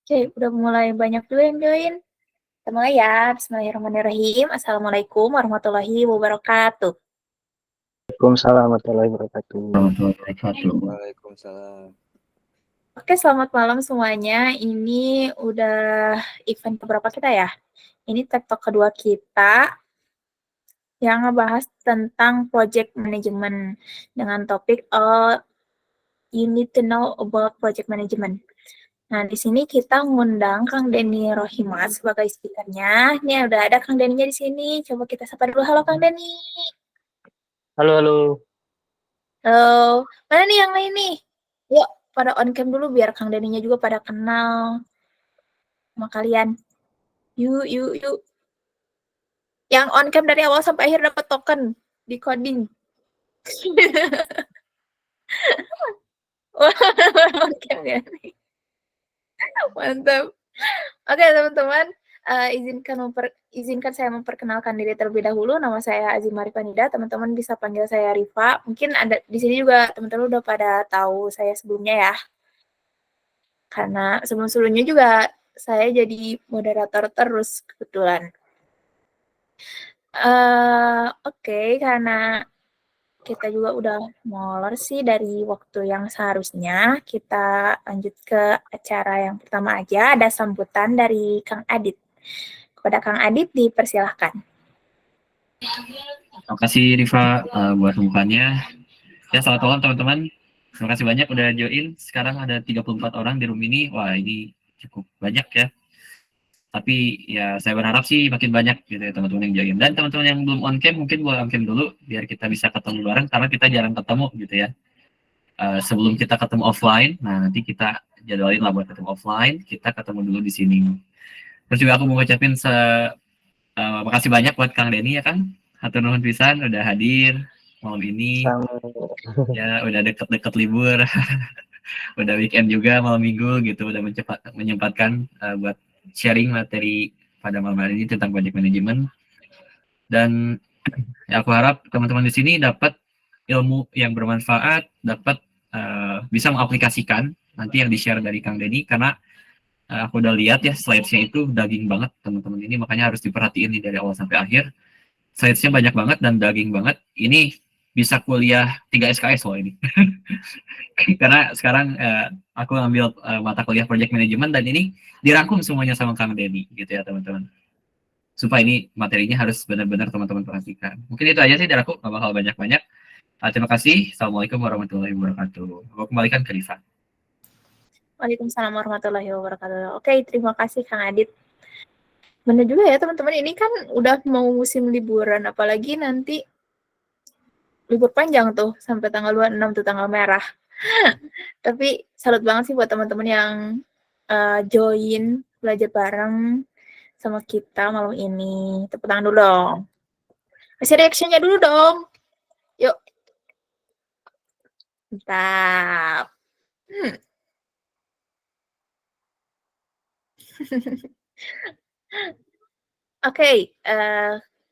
Oke, udah mulai banyak juga yang join. Kita mulai ya. Bismillahirrahmanirrahim. Assalamualaikum warahmatullahi wabarakatuh. Waalaikumsalam warahmatullahi wabarakatuh. Warahmatullahi wabarakatuh. Waalaikumsalam. Oke, selamat malam semuanya. Ini udah event keberapa kita ya? Ini TED Talk kedua kita yang ngebahas tentang project management dengan topik You Need to Know About Project Management. Nah, di sini kita ngundang Kang Denny Rohimat sebagai speakernya. Ini udah ada Kang Denny-nya di sini. Coba kita sapa dulu. Halo Kang Denny. Halo, halo. Halo. Mana nih yang lain nih? Yuk, pada on cam dulu biar Kang Denny-nya juga pada kenal sama kalian. Yuk, yuk, yuk. Yang on cam dari awal sampai akhir dapat token di coding. On cam ya nih. Mantap. Oke, teman-teman. Izinkan saya memperkenalkan diri terlebih dahulu. Nama saya Azimah Rifanida. Teman-teman bisa panggil saya Rifa. Mungkin ada di sini juga teman-teman udah pada tahu saya sebelumnya ya. Karena sebelum-sebelumnya juga saya jadi moderator terus kebetulan. Oke, karena kita juga udah molor sih dari waktu yang seharusnya. Kita lanjut ke acara yang pertama aja. Ada sambutan dari Kang Adit. Kepada Kang Adit dipersilahkan. Terima kasih Riva buat pembukaannya. Ya, selamat malam teman-teman. Terima kasih banyak udah join. Sekarang ada 34 orang di room ini. Wah, ini cukup banyak ya. Tapi ya saya berharap sih makin banyak gitu ya teman-teman yang join. Dan teman-teman yang belum on cam mungkin boleh on cam dulu biar kita bisa ketemu bareng karena kita jarang ketemu gitu ya. Sebelum kita ketemu offline, nah nanti kita jadwalin lah buat ketemu offline, kita ketemu dulu di sini. Terus juga aku mau ngucapin makasih banyak buat Kang Denny ya kan. Hatur nuhun pisan udah hadir malam ini. Ya udah deket-deket libur. Udah weekend juga malam minggu gitu, udah menyempatkan buat sharing materi pada malam hari ini tentang project management. Dan ya aku harap teman-teman di sini dapat ilmu yang bermanfaat, dapat bisa mengaplikasikan nanti yang di-share dari Kang Denny karena aku udah lihat ya slides-nya itu daging banget teman-teman ini, makanya harus diperhatiin nih dari awal sampai akhir. Slides-nya banyak banget dan daging banget. Ini bisa kuliah 3 SKS loh ini. Karena sekarang aku ngambil mata kuliah project management dan ini dirangkum semuanya sama Kang Denny gitu ya teman-teman. Supaya ini materinya harus benar-benar teman-teman perhatikan. Mungkin itu aja sih dari aku, nggak bakal banyak-banyak. Terima kasih. Assalamualaikum warahmatullahi wabarakatuh. Aku kembalikan ke Rifa. Waalaikumsalam warahmatullahi wabarakatuh. Oke, terima kasih Kang Adit. Benar juga ya teman-teman, ini kan udah mau musim liburan, apalagi nanti libur panjang tuh sampai tanggal 26 tuh tanggal merah. Tapi salut banget sih buat teman-teman yang join belajar bareng sama kita malam ini. Tepuk tangan dulu dong. Kasih reaction-nya dulu dong. Yuk. Mantap. Oke,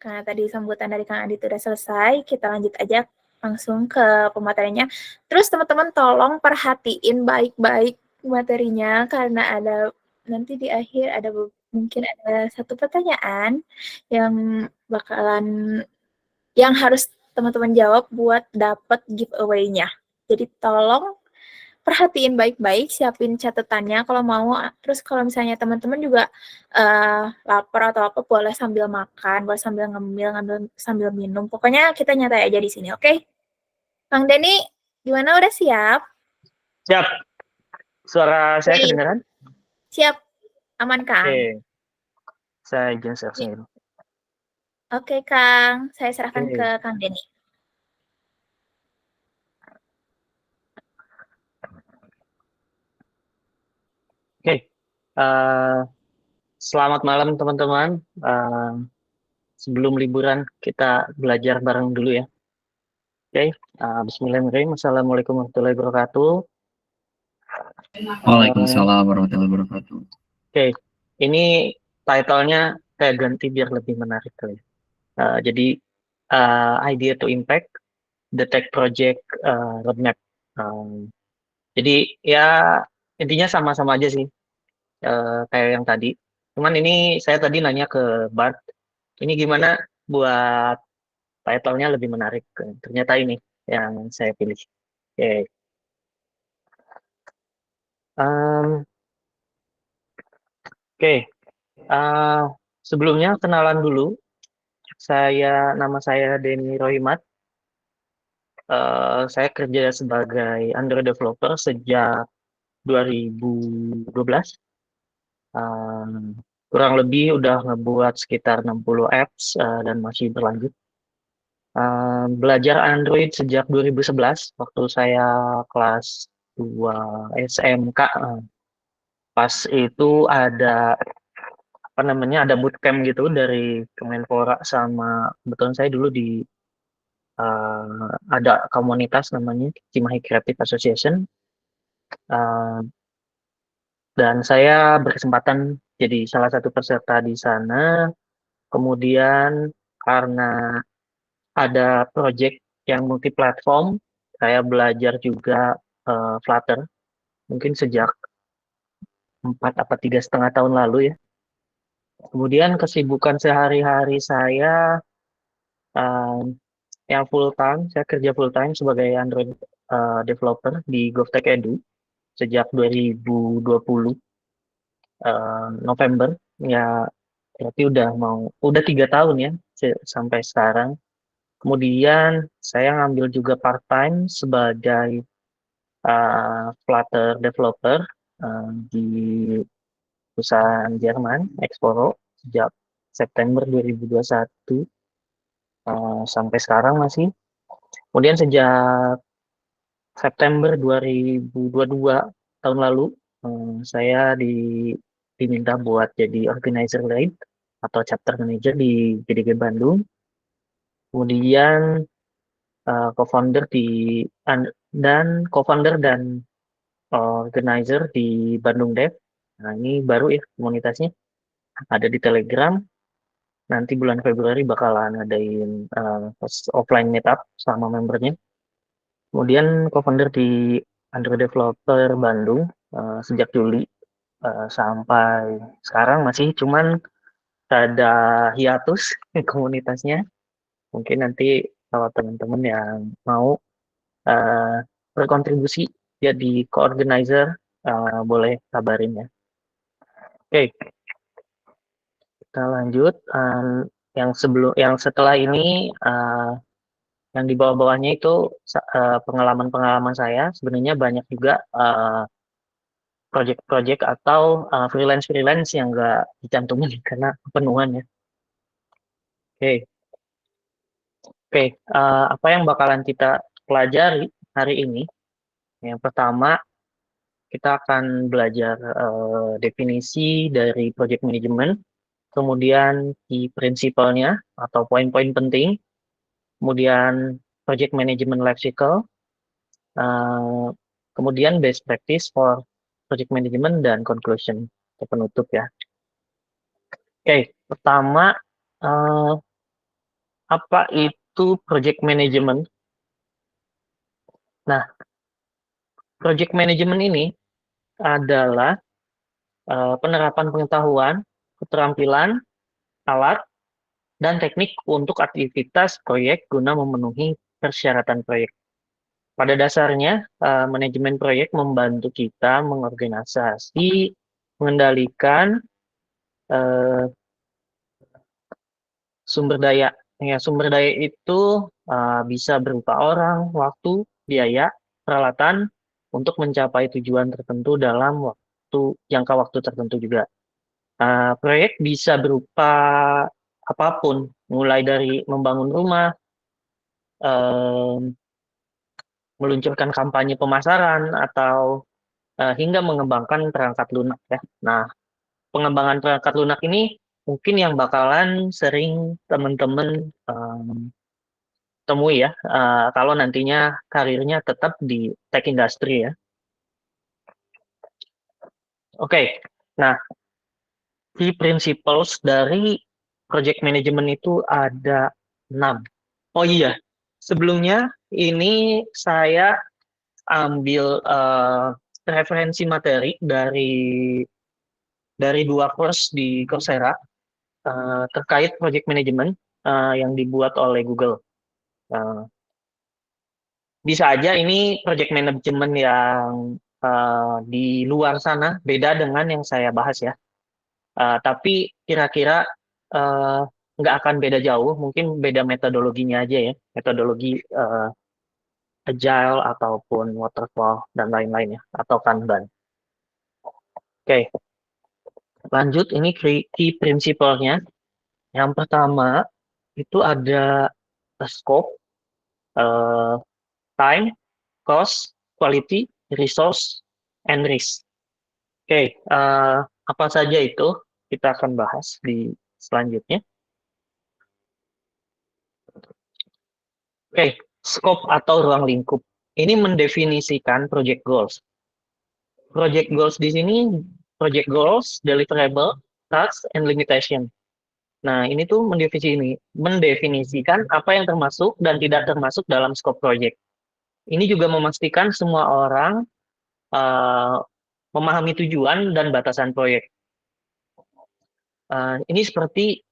karena tadi sambutan dari Kang Adit udah selesai, kita lanjut aja langsung ke pematerinya. Terus teman-teman tolong perhatiin baik-baik materinya karena ada nanti di akhir ada mungkin ada satu pertanyaan yang harus teman-teman jawab buat dapat giveaway-nya. Jadi tolong perhatiin baik-baik, siapin catatannya kalau mau. Terus kalau misalnya teman-teman juga lapar atau apa, boleh sambil makan, boleh sambil ngemil, sambil minum. Pokoknya kita nyantai aja di sini, oke? Kang Denny, gimana? Udah siap? Siap. Suara saya kedengaran? Siap. Aman, Kang? Oke. Saya izin share. Oke, Kang. Saya serahkan ke Kang Denny. Oke. Selamat malam teman-teman. Sebelum liburan kita belajar bareng dulu ya. Oke. Bismillahirrahmanirrahim. Assalamualaikum warahmatullahi wabarakatuh. Waalaikumsalam warahmatullahi wabarakatuh. Oke. Ini title-nya saya ganti biar lebih menarik kali. Jadi idea to impact the tech project roadmap. Jadi ya intinya sama-sama aja sih. kayak yang tadi. Cuman ini saya tadi nanya ke Bart, ini gimana buat title-nya lebih menarik. Ternyata ini yang saya pilih. Oke. Em, oke. Eh, sebelumnya kenalan dulu. Nama saya Denny Rohimat. Saya kerja sebagai Android developer sejak 2012. Kurang lebih udah ngebuat sekitar 60 apps dan masih berlanjut. Belajar Android sejak 2011 waktu saya kelas 2 SMK. Pas itu ada apa namanya ada bootcamp gitu dari Kemenpora sama kebetulan saya dulu di ada komunitas namanya Cimahi Creative Association. Dan saya berkesempatan jadi salah satu peserta di sana. Kemudian karena ada project yang multi platform, saya belajar juga Flutter mungkin sejak 4 atau 3,5 tahun lalu ya. Kemudian kesibukan sehari-hari saya eh, yang full time, saya kerja full time sebagai Android developer di GovTech Edu sejak 2020 November ya, berarti udah 3 tahun ya sampai sekarang. Kemudian saya ngambil juga part time sebagai Flutter developer di perusahaan Jerman Exporo sejak September 2021 sampai sekarang masih. Kemudian sejak September 2022 tahun lalu saya diminta buat jadi organizer lead atau chapter manager di GDG Bandung. Kemudian co-founder dan co-founder dan organizer di Bandung Dev. Nah, ini baru ya komunitasnya. Ada di Telegram. Nanti bulan Februari bakalan ngadain offline meetup sama membernya. Kemudian co-founder di Android Developer Bandung sejak Juli sampai sekarang masih cuman ada hiatus komunitasnya. Mungkin nanti kalau teman-teman yang mau berkontribusi jadi co-organizer boleh kabarin ya. Oke, kita lanjut. Yang setelah ini yang di bawah-bawahnya itu pengalaman-pengalaman saya. Sebenarnya banyak juga project-project atau freelance-freelance yang nggak dicantumin karena kepenuhan ya. Oke, oke. Apa yang bakalan kita pelajari hari ini? Yang pertama, kita akan belajar definisi dari project management, kemudian key principle-nya atau poin-poin penting, kemudian project management life cycle, kemudian best practice for project management dan conclusion atau penutup ya. Oke, pertama apa itu project management? Nah, project management ini adalah penerapan pengetahuan, keterampilan, alat, dan teknik untuk aktivitas proyek guna memenuhi persyaratan proyek. Pada dasarnya, manajemen proyek membantu kita mengorganisasi, mengendalikan sumber daya. Ya, sumber daya itu bisa berupa orang, waktu, biaya, peralatan untuk mencapai tujuan tertentu dalam jangka waktu tertentu juga. Proyek bisa berupa apapun, mulai dari membangun rumah, meluncurkan kampanye pemasaran, atau hingga mengembangkan perangkat lunak ya. Nah, pengembangan perangkat lunak ini mungkin yang bakalan sering teman-teman temui ya, kalau nantinya karirnya tetap di tech industry ya. Oke, nah key principles dari project management itu ada 6. Oh iya, sebelumnya ini saya ambil referensi materi dari dari 2 course di Coursera terkait project management yang dibuat oleh Google. Bisa aja ini project management yang di luar sana beda dengan yang saya bahas ya. Tapi kira-kira nggak akan beda jauh, mungkin beda metodologinya aja ya, metodologi agile ataupun waterfall dan lain-lain ya, atau Kanban. Oke, lanjut ini key principle-nya. Yang pertama itu ada scope, time, cost, quality, resource, and risk. Oke, apa saja itu kita akan bahas di selanjutnya. Oke, scope atau ruang lingkup. Ini mendefinisikan project goals. Project goals di sini, project goals, deliverable, tasks, and limitation. Nah, ini tuh mendefinisikan apa yang termasuk dan tidak termasuk dalam scope project. Ini juga memastikan semua orang memahami tujuan dan batasan proyek. Ini seperti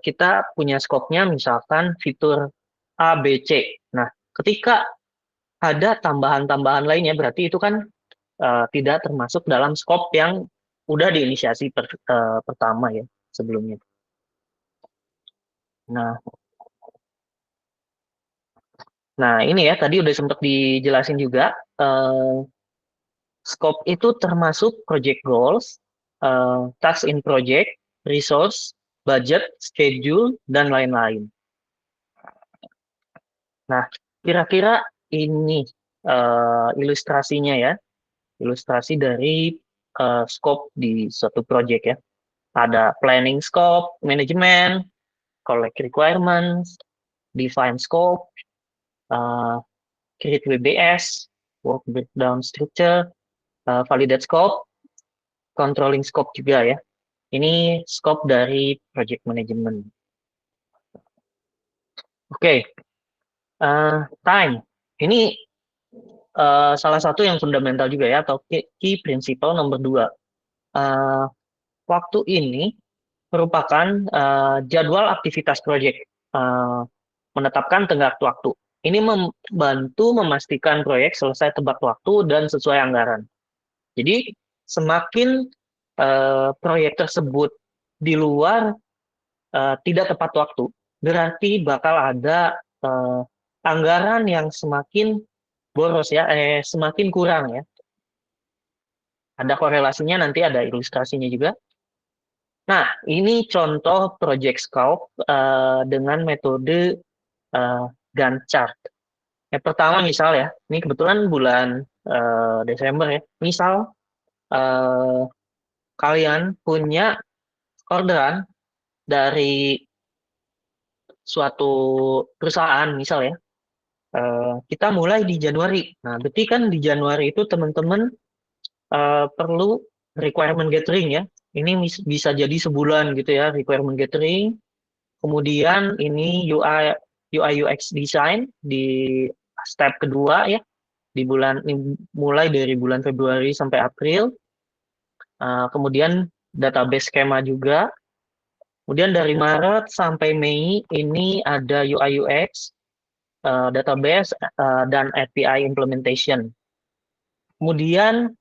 kita punya scope-nya misalkan fitur A, B, C. Nah, ketika ada tambahan-tambahan lainnya, berarti itu kan tidak termasuk dalam scope yang udah diinisiasi pertama ya, sebelumnya. Nah, ini ya, tadi udah sempat dijelasin juga, scope itu termasuk project goals, task in project, resource, budget, schedule, dan lain-lain. Nah, kira-kira ini ilustrasinya ya, ilustrasi dari scope di suatu project ya. Ada planning scope, management, collect requirements, define scope, create WBS, work breakdown structure, validate scope, controlling scope juga ya. Ini scope dari project management. Oke, time. Ini salah satu yang fundamental juga ya, atau key principle nomor 2. Waktu ini merupakan jadwal aktivitas proyek, menetapkan tenggat waktu. Ini membantu memastikan proyek selesai tepat waktu dan sesuai anggaran. Jadi semakin proyek tersebut di luar tidak tepat waktu, berarti bakal ada anggaran yang semakin boros ya, semakin kurang ya. Ada korelasinya, nanti ada ilustrasinya juga. Nah, ini contoh project scope dengan metode Gantt chart. Yang pertama misal ya, ini kebetulan bulan Desember ya. Misal kalian punya orderan dari suatu perusahaan misal ya. Kita mulai di Januari. Nah, berarti kan di Januari itu teman-teman perlu requirement gathering ya. Ini bisa jadi sebulan gitu ya, requirement gathering. Kemudian ini UI UX design di step kedua ya, mulai dari bulan Februari sampai April. Kemudian database skema juga. Kemudian dari Maret sampai Mei ini ada UI UX, database, dan API implementation. Kemudian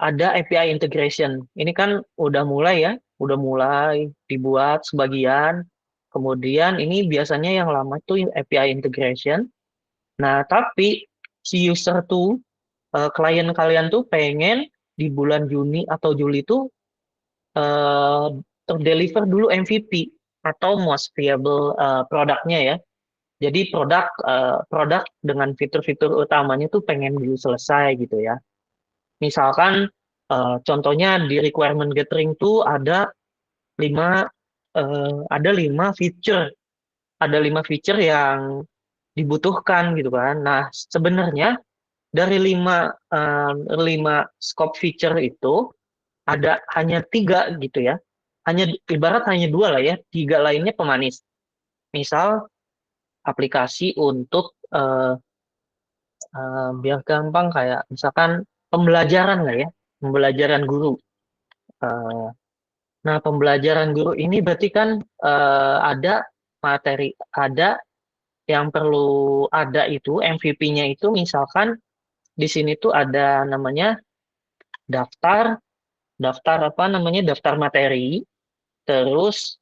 ada API integration. Ini kan udah mulai ya, udah mulai dibuat sebagian. Kemudian ini biasanya yang lama itu API integration. Nah, tapi si user tuh, klien kalian tuh pengen di bulan Juni atau Juli itu terdeliver dulu MVP atau most viable produknya ya. Jadi produk dengan fitur-fitur utamanya tuh pengen dulu selesai gitu ya. Misalkan contohnya di requirement gathering tuh ada 5 feature yang dibutuhkan gitu kan. Nah, sebenarnya dari 5 scope feature itu ada hanya 3 gitu ya. Ibarat hanya 2 lah ya, 3 lainnya pemanis. Misal aplikasi untuk biar gampang kayak misalkan pembelajaran lah ya, pembelajaran guru. Nah, pembelajaran guru ini berarti kan ada materi, ada yang perlu ada itu MVP-nya itu misalkan di sini tuh ada namanya daftar, apa namanya daftar materi, terus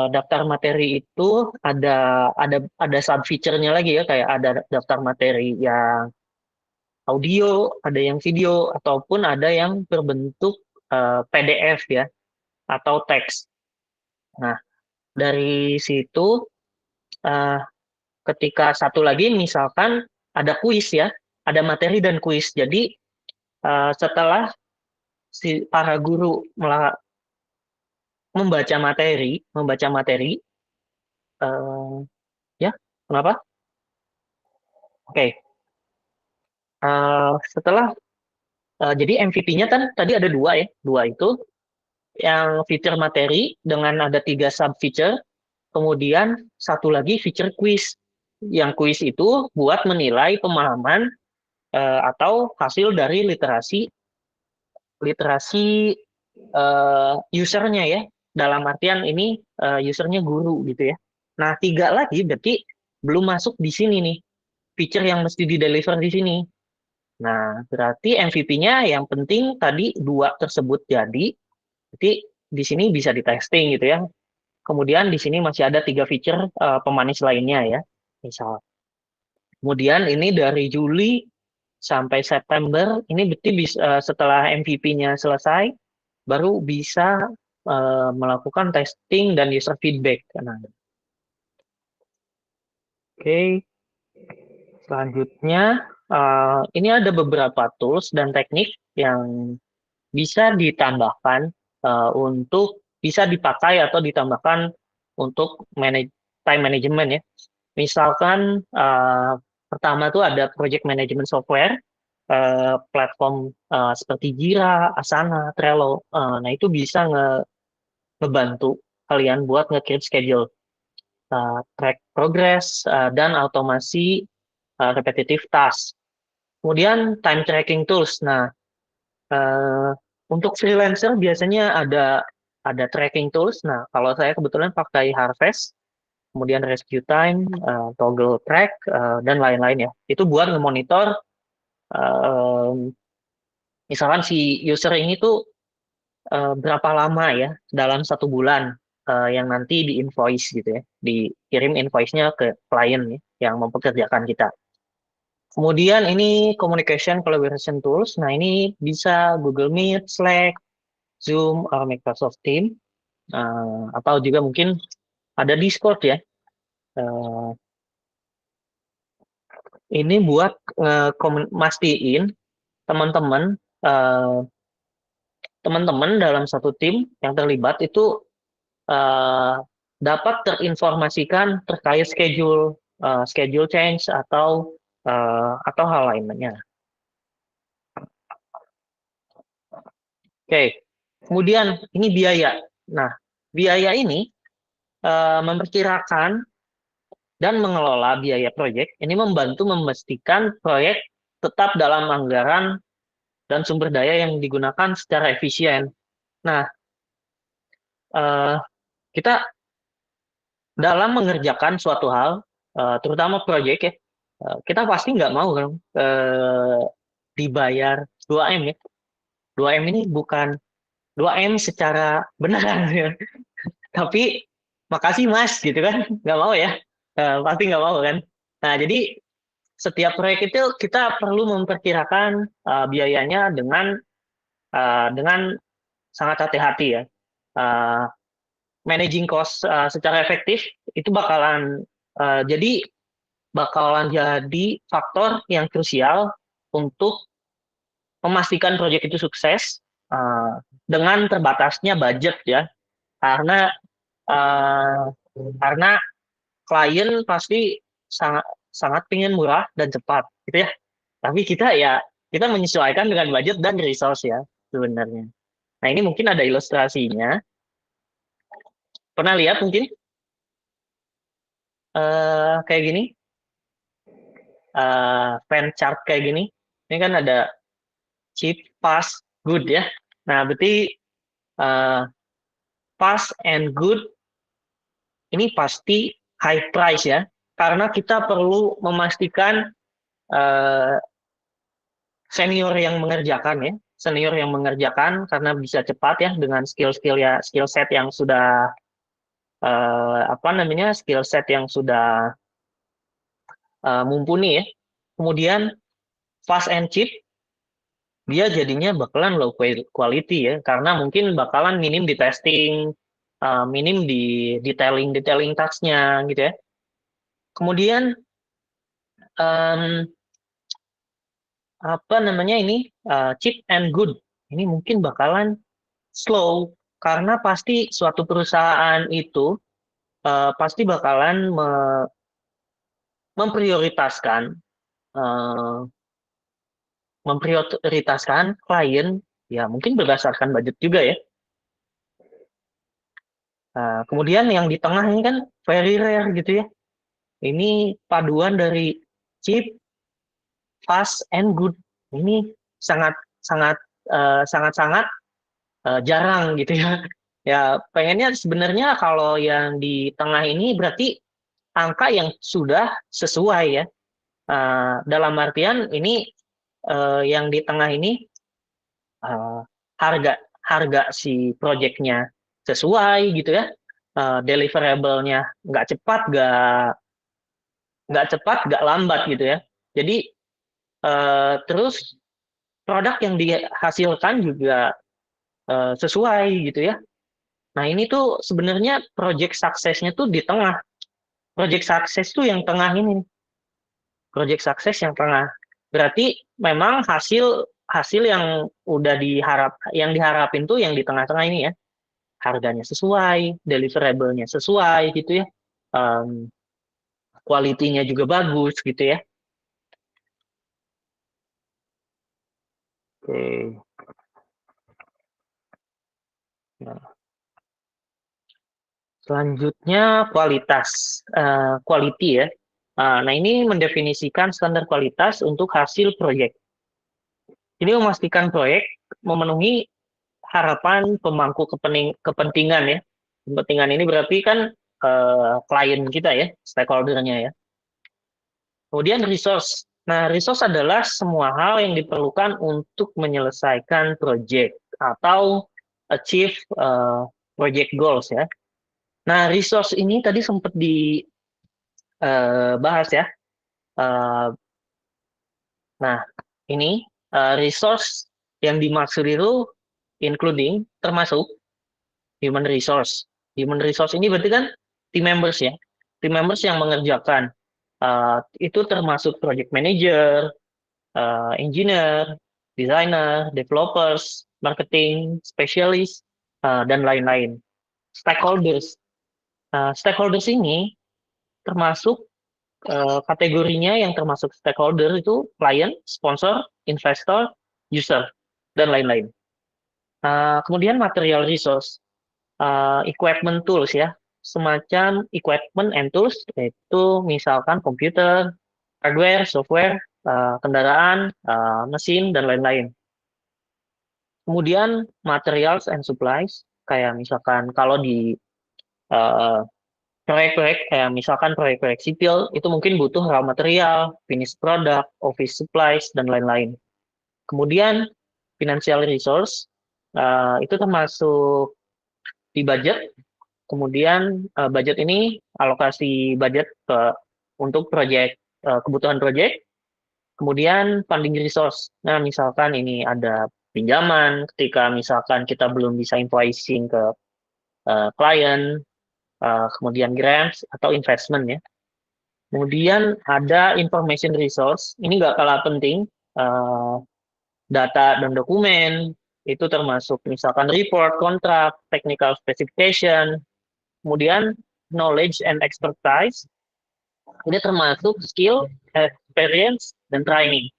daftar materi itu ada sub feature-nya lagi ya kayak ada daftar materi yang audio, ada yang video ataupun ada yang berbentuk PDF ya atau teks. Nah, dari situ eh, ketika satu lagi misalkan ada kuis ya, ada materi dan kuis. Jadi setelah si para guru membaca materi, eh, ya, kenapa? Oke, setelah jadi MVP-nya kan tadi ada dua ya, dua itu yang feature materi dengan ada 3 sub feature, kemudian satu lagi feature quiz. Yang kuis itu buat menilai pemahaman atau hasil dari literasi usernya ya. Dalam artian ini usernya guru gitu ya. Nah, 3 lagi berarti belum masuk di sini nih. Feature yang mesti di-deliver di sini. Nah, berarti MVP-nya yang penting tadi 2 tersebut jadi. Berarti di sini bisa di-testing gitu ya. Kemudian di sini masih ada 3 feature pemanis lainnya ya. Misal. Kemudian ini dari Juli sampai September, ini berarti setelah MVP-nya selesai, baru bisa melakukan testing dan user feedback. Nah, oke, selanjutnya ini ada beberapa tools dan teknik yang bisa ditambahkan untuk bisa dipakai atau ditambahkan untuk time management ya. Misalkan pertama tuh ada project management software, platform seperti Jira, Asana, Trello. Nah itu bisa ngebantu kalian buat nge-create schedule, track progress, dan automasi repetitive task. Kemudian time tracking tools. Nah, untuk freelancer biasanya ada tracking tools. Nah, kalau saya kebetulan pakai Harvest, kemudian Rescue Time, Toggle Track, dan lain-lain ya. Itu buat nge-monitor, misalkan si user ini tuh berapa lama ya dalam 1 bulan yang nanti di invoice gitu ya, dikirim invoice-nya ke klien ya, yang mempekerjakan kita. Kemudian ini communication collaboration tools. Nah ini bisa Google Meet, Slack, Zoom, Microsoft Teams, atau juga mungkin ada Discord ya. Ini buat mastiin teman-teman dalam satu tim yang terlibat itu dapat terinformasikan terkait schedule change atau hal lainnya. Oke, kemudian ini biaya. Nah, biaya ini memperkirakan dan mengelola biaya proyek ini membantu memastikan proyek tetap dalam anggaran dan sumber daya yang digunakan secara efisien. Nah, kita dalam mengerjakan suatu hal, terutama proyek ya, kita pasti nggak mau kan dibayar 2M ya. 2M ini bukan 2M secara beneran ya. Tapi makasih Mas gitu kan, nggak mau ya. Pasti nggak mau kan. Nah, jadi setiap proyek itu kita perlu memperkirakan biayanya dengan sangat hati-hati ya. Managing cost secara efektif itu bakalan jadi faktor yang krusial untuk memastikan proyek itu sukses dengan terbatasnya budget ya, karena klien pasti sangat ingin murah dan cepat gitu ya, tapi kita menyesuaikan dengan budget dan resource ya sebenarnya. Nah ini mungkin ada ilustrasinya, pernah lihat mungkin kayak gini, fan chart kayak gini. Ini kan ada cheap, fast, good ya. Nah berarti uh, fast and good ini pasti high price ya, karena kita perlu memastikan senior yang mengerjakan karena bisa cepat ya dengan skill set yang sudah skill set yang sudah mumpuni ya. Kemudian fast and cheap dia jadinya bakalan low quality ya, karena mungkin bakalan minim di testing, minim di detailing task-nya gitu ya. Kemudian cheap and good ini mungkin bakalan slow, karena pasti suatu perusahaan itu pasti bakalan memprioritaskan klien ya, mungkin berdasarkan budget juga ya. Kemudian yang di tengah ini kan very rare gitu ya. Ini paduan dari cheap, fast, and good. Ini sangat jarang gitu ya. Ya pengennya sebenarnya kalau yang di tengah ini berarti angka yang sudah sesuai ya. Dalam artian ini yang di tengah ini harga si projectnya sesuai gitu ya, deliverable-nya nggak cepat nggak lambat gitu ya. Jadi terus produk yang dihasilkan juga sesuai gitu ya. Nah ini tuh sebenarnya project suksesnya tuh di tengah. Project sukses tuh yang tengah ini. Project sukses yang tengah. Berarti memang hasil yang diharapin tuh yang di tengah-tengah ini ya. Harganya sesuai, deliverable-nya sesuai gitu ya. Quality-nya juga bagus gitu ya. Oke. Nah, selanjutnya kualitas, quality ya. Nah ini mendefinisikan standar kualitas untuk hasil proyek. Ini memastikan proyek memenuhi harapan pemangku kepentingan ya. Kepentingan ini berarti kan klien kita ya, stakeholder-nya ya. Kemudian resource. Nah, resource adalah semua hal yang diperlukan untuk menyelesaikan project atau achieve project goals ya. Nah, resource ini tadi sempat dibahas ya. Nah, ini resource yang dimaksud itu including, termasuk human resource. Human resource ini berarti kan team members ya. Team members yang mengerjakan. Itu termasuk project manager, engineer, designer, developers, marketing, specialist, dan lain-lain. Stakeholders. Stakeholders ini termasuk kategorinya yang termasuk stakeholder itu klien, sponsor, investor, user, dan lain-lain. Kemudian material resource, equipment tools ya, semacam equipment and tools, yaitu misalkan komputer, hardware, software, kendaraan, mesin, dan lain-lain. Kemudian materials and supplies, kayak misalkan kalau di proyek-proyek, kayak misalkan proyek-proyek sipil, itu mungkin butuh raw material, finished product, office supplies, dan lain-lain. Kemudian financial resource, itu termasuk di budget. Kemudian budget ini alokasi budget untuk proyek, kebutuhan proyek. Kemudian funding resource. Nah, misalkan ini ada pinjaman ketika misalkan kita belum bisa invoicing ke klien, kemudian grants atau investment ya. Kemudian ada information resource. Ini nggak kalah penting. Data dan dokumen itu termasuk misalkan report, kontrak, technical specification. Kemudian knowledge and expertise. Ini termasuk skill, experience, dan training.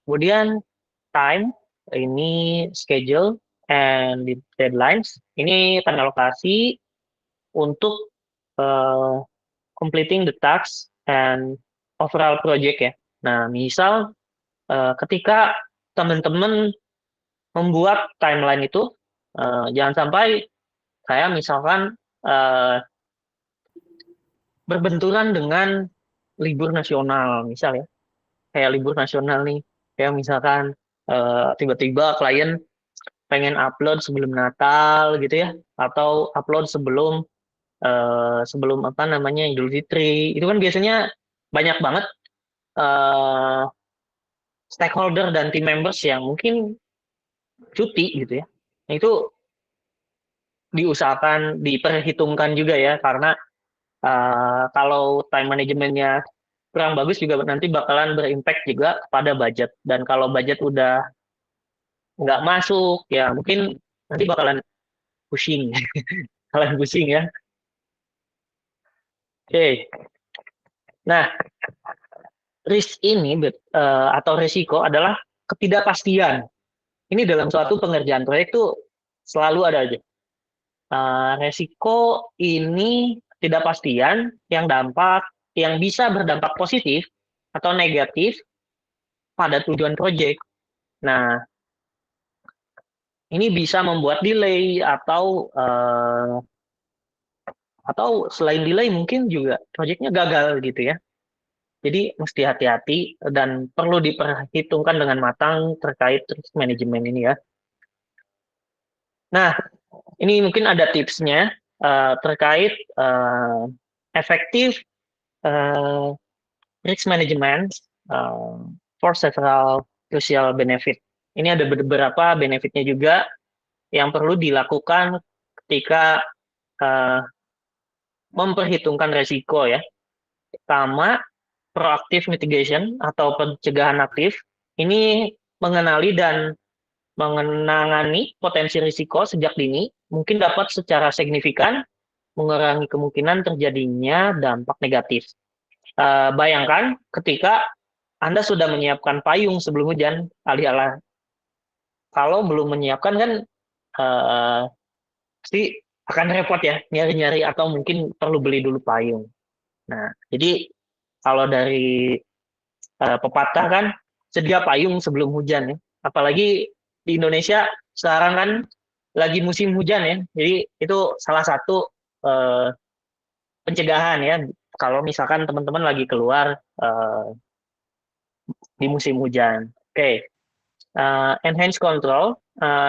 Kemudian time, ini schedule, and deadlines. Ini time alokasi untuk completing the task and overall project ya. Nah, misal ketika teman-teman membuat timeline itu, Jangan sampai saya misalkan berbenturan dengan libur nasional, misal ya, kayak libur nasional nih, kayak misalkan tiba-tiba klien pengen upload sebelum Natal gitu ya, atau upload sebelum sebelum apa namanya Idul Fitri, itu kan biasanya banyak banget eh, stakeholder dan team members yang mungkin cuti gitu ya. Nah, itu diusahakan diperhitungkan juga ya, karena kalau time manajemennya kurang bagus juga nanti bakalan berimpact juga kepada budget. Dan kalau budget udah nggak masuk, ya mungkin nanti bakalan pusing, bakalan pusing ya. Oke, nah risk ini atau risiko adalah ketidakpastian. Ini dalam suatu pengerjaan proyek tuh selalu ada aja. Resiko ini ketidakpastian yang bisa berdampak positif atau negatif pada tujuan proyek. Nah, ini bisa membuat delay atau selain delay mungkin juga proyeknya gagal gitu ya. Jadi mesti hati-hati dan perlu diperhitungkan dengan matang terkait risk manajemen ini ya. Nah, ini mungkin ada tipsnya terkait efektif risk management for several crucial benefit. Ini ada beberapa benefitnya juga yang perlu dilakukan ketika memperhitungkan resiko ya. Pertama, proactive mitigation atau pencegahan aktif. Ini mengenali dan menangani potensi risiko sejak dini mungkin dapat secara signifikan mengurangi kemungkinan terjadinya dampak negatif. Bayangkan ketika Anda sudah menyiapkan payung sebelum hujan, alih-alih kalau belum menyiapkan kan pasti akan repot ya nyari-nyari atau mungkin perlu beli dulu payung. Nah, jadi kalau dari pepatah kan sedia payung sebelum hujan ya. Apalagi di Indonesia sekarang kan lagi musim hujan ya. Jadi itu salah satu pencegahan ya. Kalau misalkan teman-teman lagi keluar di musim hujan. Oke. Enhance control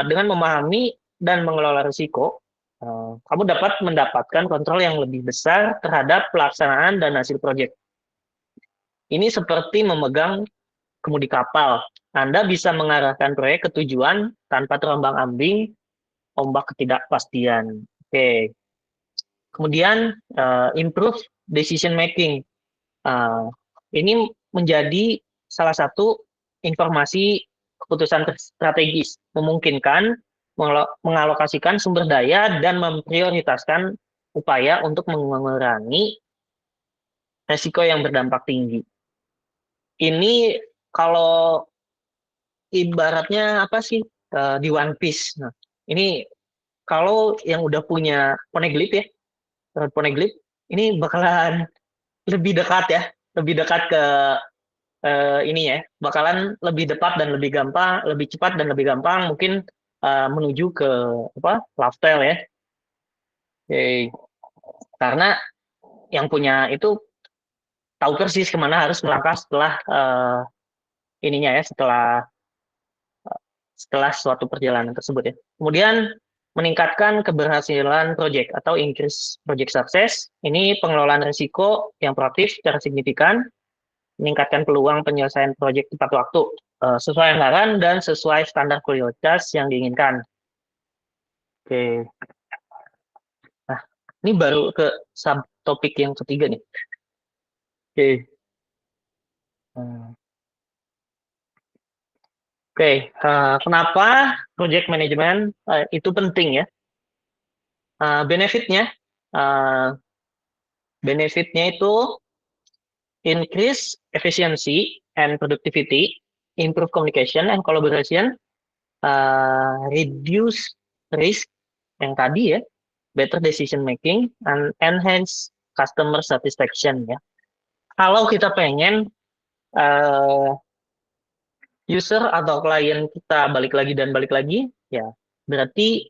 dengan memahami dan mengelola risiko, kamu dapat mendapatkan kontrol yang lebih besar terhadap pelaksanaan dan hasil proyek. Ini seperti memegang kemudi kapal. Anda bisa mengarahkan proyek ke tujuan tanpa terombang-ambing ombak ketidakpastian. Oke. Kemudian improve decision making. Ini menjadi salah satu informasi keputusan strategis, memungkinkan mengalokasikan sumber daya dan memprioritaskan upaya untuk mengurangi resiko yang berdampak tinggi. Ini kalau ibaratnya apa sih di One Piece. Nah, ini kalau yang udah punya poneglyph ya, poneglyph ini bakalan lebih dekat ya, lebih dekat ke ini ya, bakalan lebih dekat dan lebih gampang, lebih cepat dan lebih gampang mungkin menuju ke apa lifestyle ya. Oke. Karena yang punya itu tahu persis kemana harus melangkah setelah ininya ya, setelah suatu perjalanan tersebut ya. Kemudian meningkatkan keberhasilan proyek atau increase project success. Ini pengelolaan risiko yang proaktif secara signifikan, meningkatkan peluang penyelesaian proyek tepat waktu, sesuai anggaran dan sesuai standar kualitas yang diinginkan. Oke. Nah, ini baru ke subtopik yang ketiga nih. Oke. Oke, kenapa project management itu penting ya? Benefitnya, itu increase efficiency and productivity, improve communication and collaboration, reduce risk yang tadi ya, better decision making, and enhance customer satisfaction ya. Kalau kita pengen user atau klien kita balik lagi dan balik lagi, ya berarti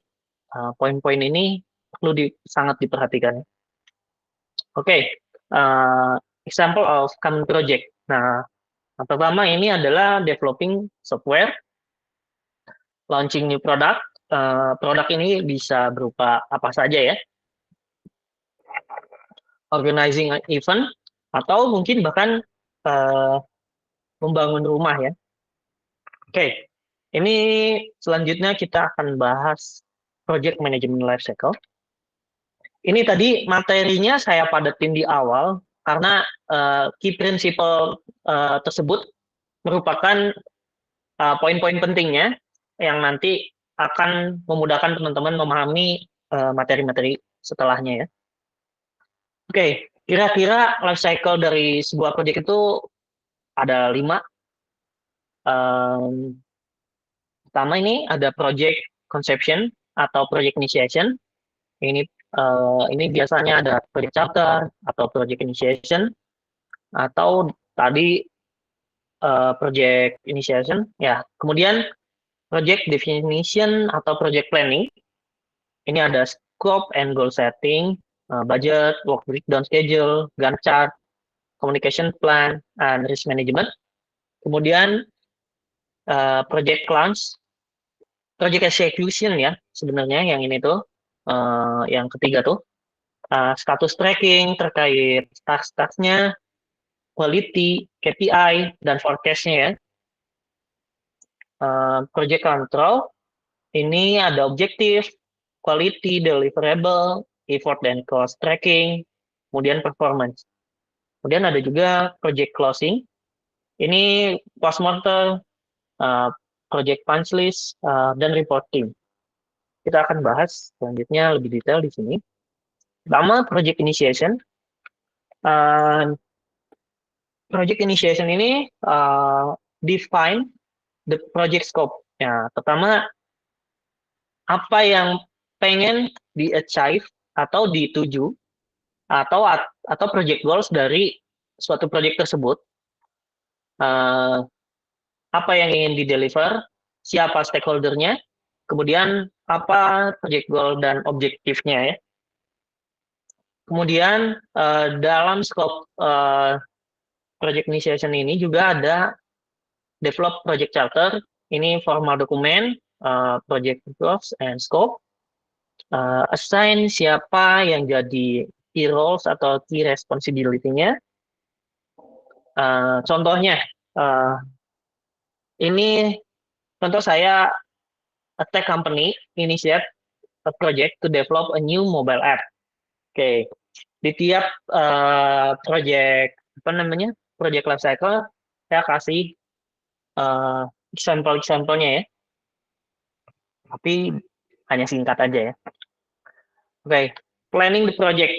poin-poin ini perlu sangat diperhatikan. Oke, example of common project. Nah, yang pertama ini adalah developing software, launching new product. Produk ini bisa berupa apa saja ya, organizing an event, atau mungkin bahkan membangun rumah ya. Oke, ini selanjutnya kita akan bahas project management life cycle. Ini tadi materinya saya padatin di awal karena key principle tersebut merupakan poin-poin pentingnya yang nanti akan memudahkan teman-teman memahami materi-materi setelahnya ya. Oke, kira-kira life cycle dari sebuah project itu ada 5. Pertama ini ada project conception atau project initiation. Ini biasanya ada project charter atau project initiation, atau tadi project initiation ya. Kemudian project definition atau project planning. Ini ada scope and goal setting, budget, work breakdown schedule, Gantt chart, communication plan, and risk management. Kemudian project launch, project execution ya sebenarnya yang ini tuh. Yang ketiga tuh status tracking terkait task-tasknya, quality, KPI, dan forecast-nya ya. Project control, ini ada objektif, quality, deliverable, effort dan cost tracking, kemudian performance. Kemudian ada juga project closing, ini postmortem, project punch list, dan reporting. Kita akan bahas selanjutnya lebih detail di sini. Pertama, project initiation. Project initiation ini define the project scope. Ya, pertama, apa yang pengen di-achieve atau dituju atau project goals dari suatu project tersebut. Apa yang ingin di-deliver, siapa stakeholder-nya, kemudian apa project goal dan objektifnya ya. Kemudian dalam scope project initiation ini juga ada develop project charter, ini formal dokumen, project goals and scope, assign siapa yang jadi key roles atau key responsibility-nya. Contohnya, ini contoh saya, a tech company initiate a project to develop a new mobile app. Oke, di tiap project project life cycle saya kasih example-example-nya ya, tapi hanya singkat aja ya. Oke, planning the project.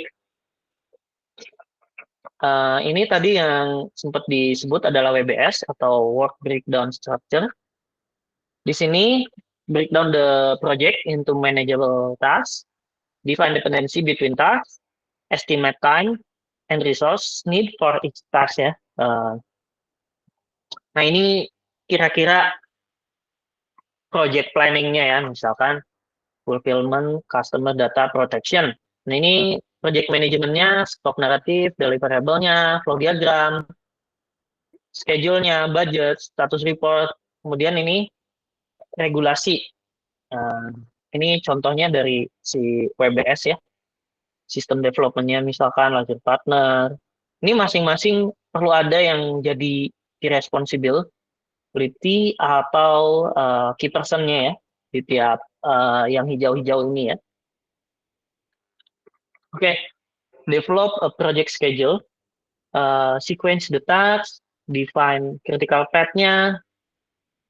Ini tadi yang sempat disebut adalah WBS atau Work Breakdown Structure. Di sini breakdown the project into manageable tasks, define dependency between tasks, estimate time and resource need for each task ya. Nah ini kira-kira project planning-nya ya, misalkan fulfillment, customer data protection. Nah ini project manajemennya, scope naratif, deliverable-nya, flow diagram, schedule-nya, budget, status report, kemudian ini regulasi. Ini contohnya dari si WBS ya, sistem development-nya misalkan launcher partner. Ini masing-masing perlu ada yang jadi key responsibility atau key person-nya ya, di tiap yang hijau-hijau ini ya. Oke, develop a project schedule, sequence the tasks, define critical path-nya,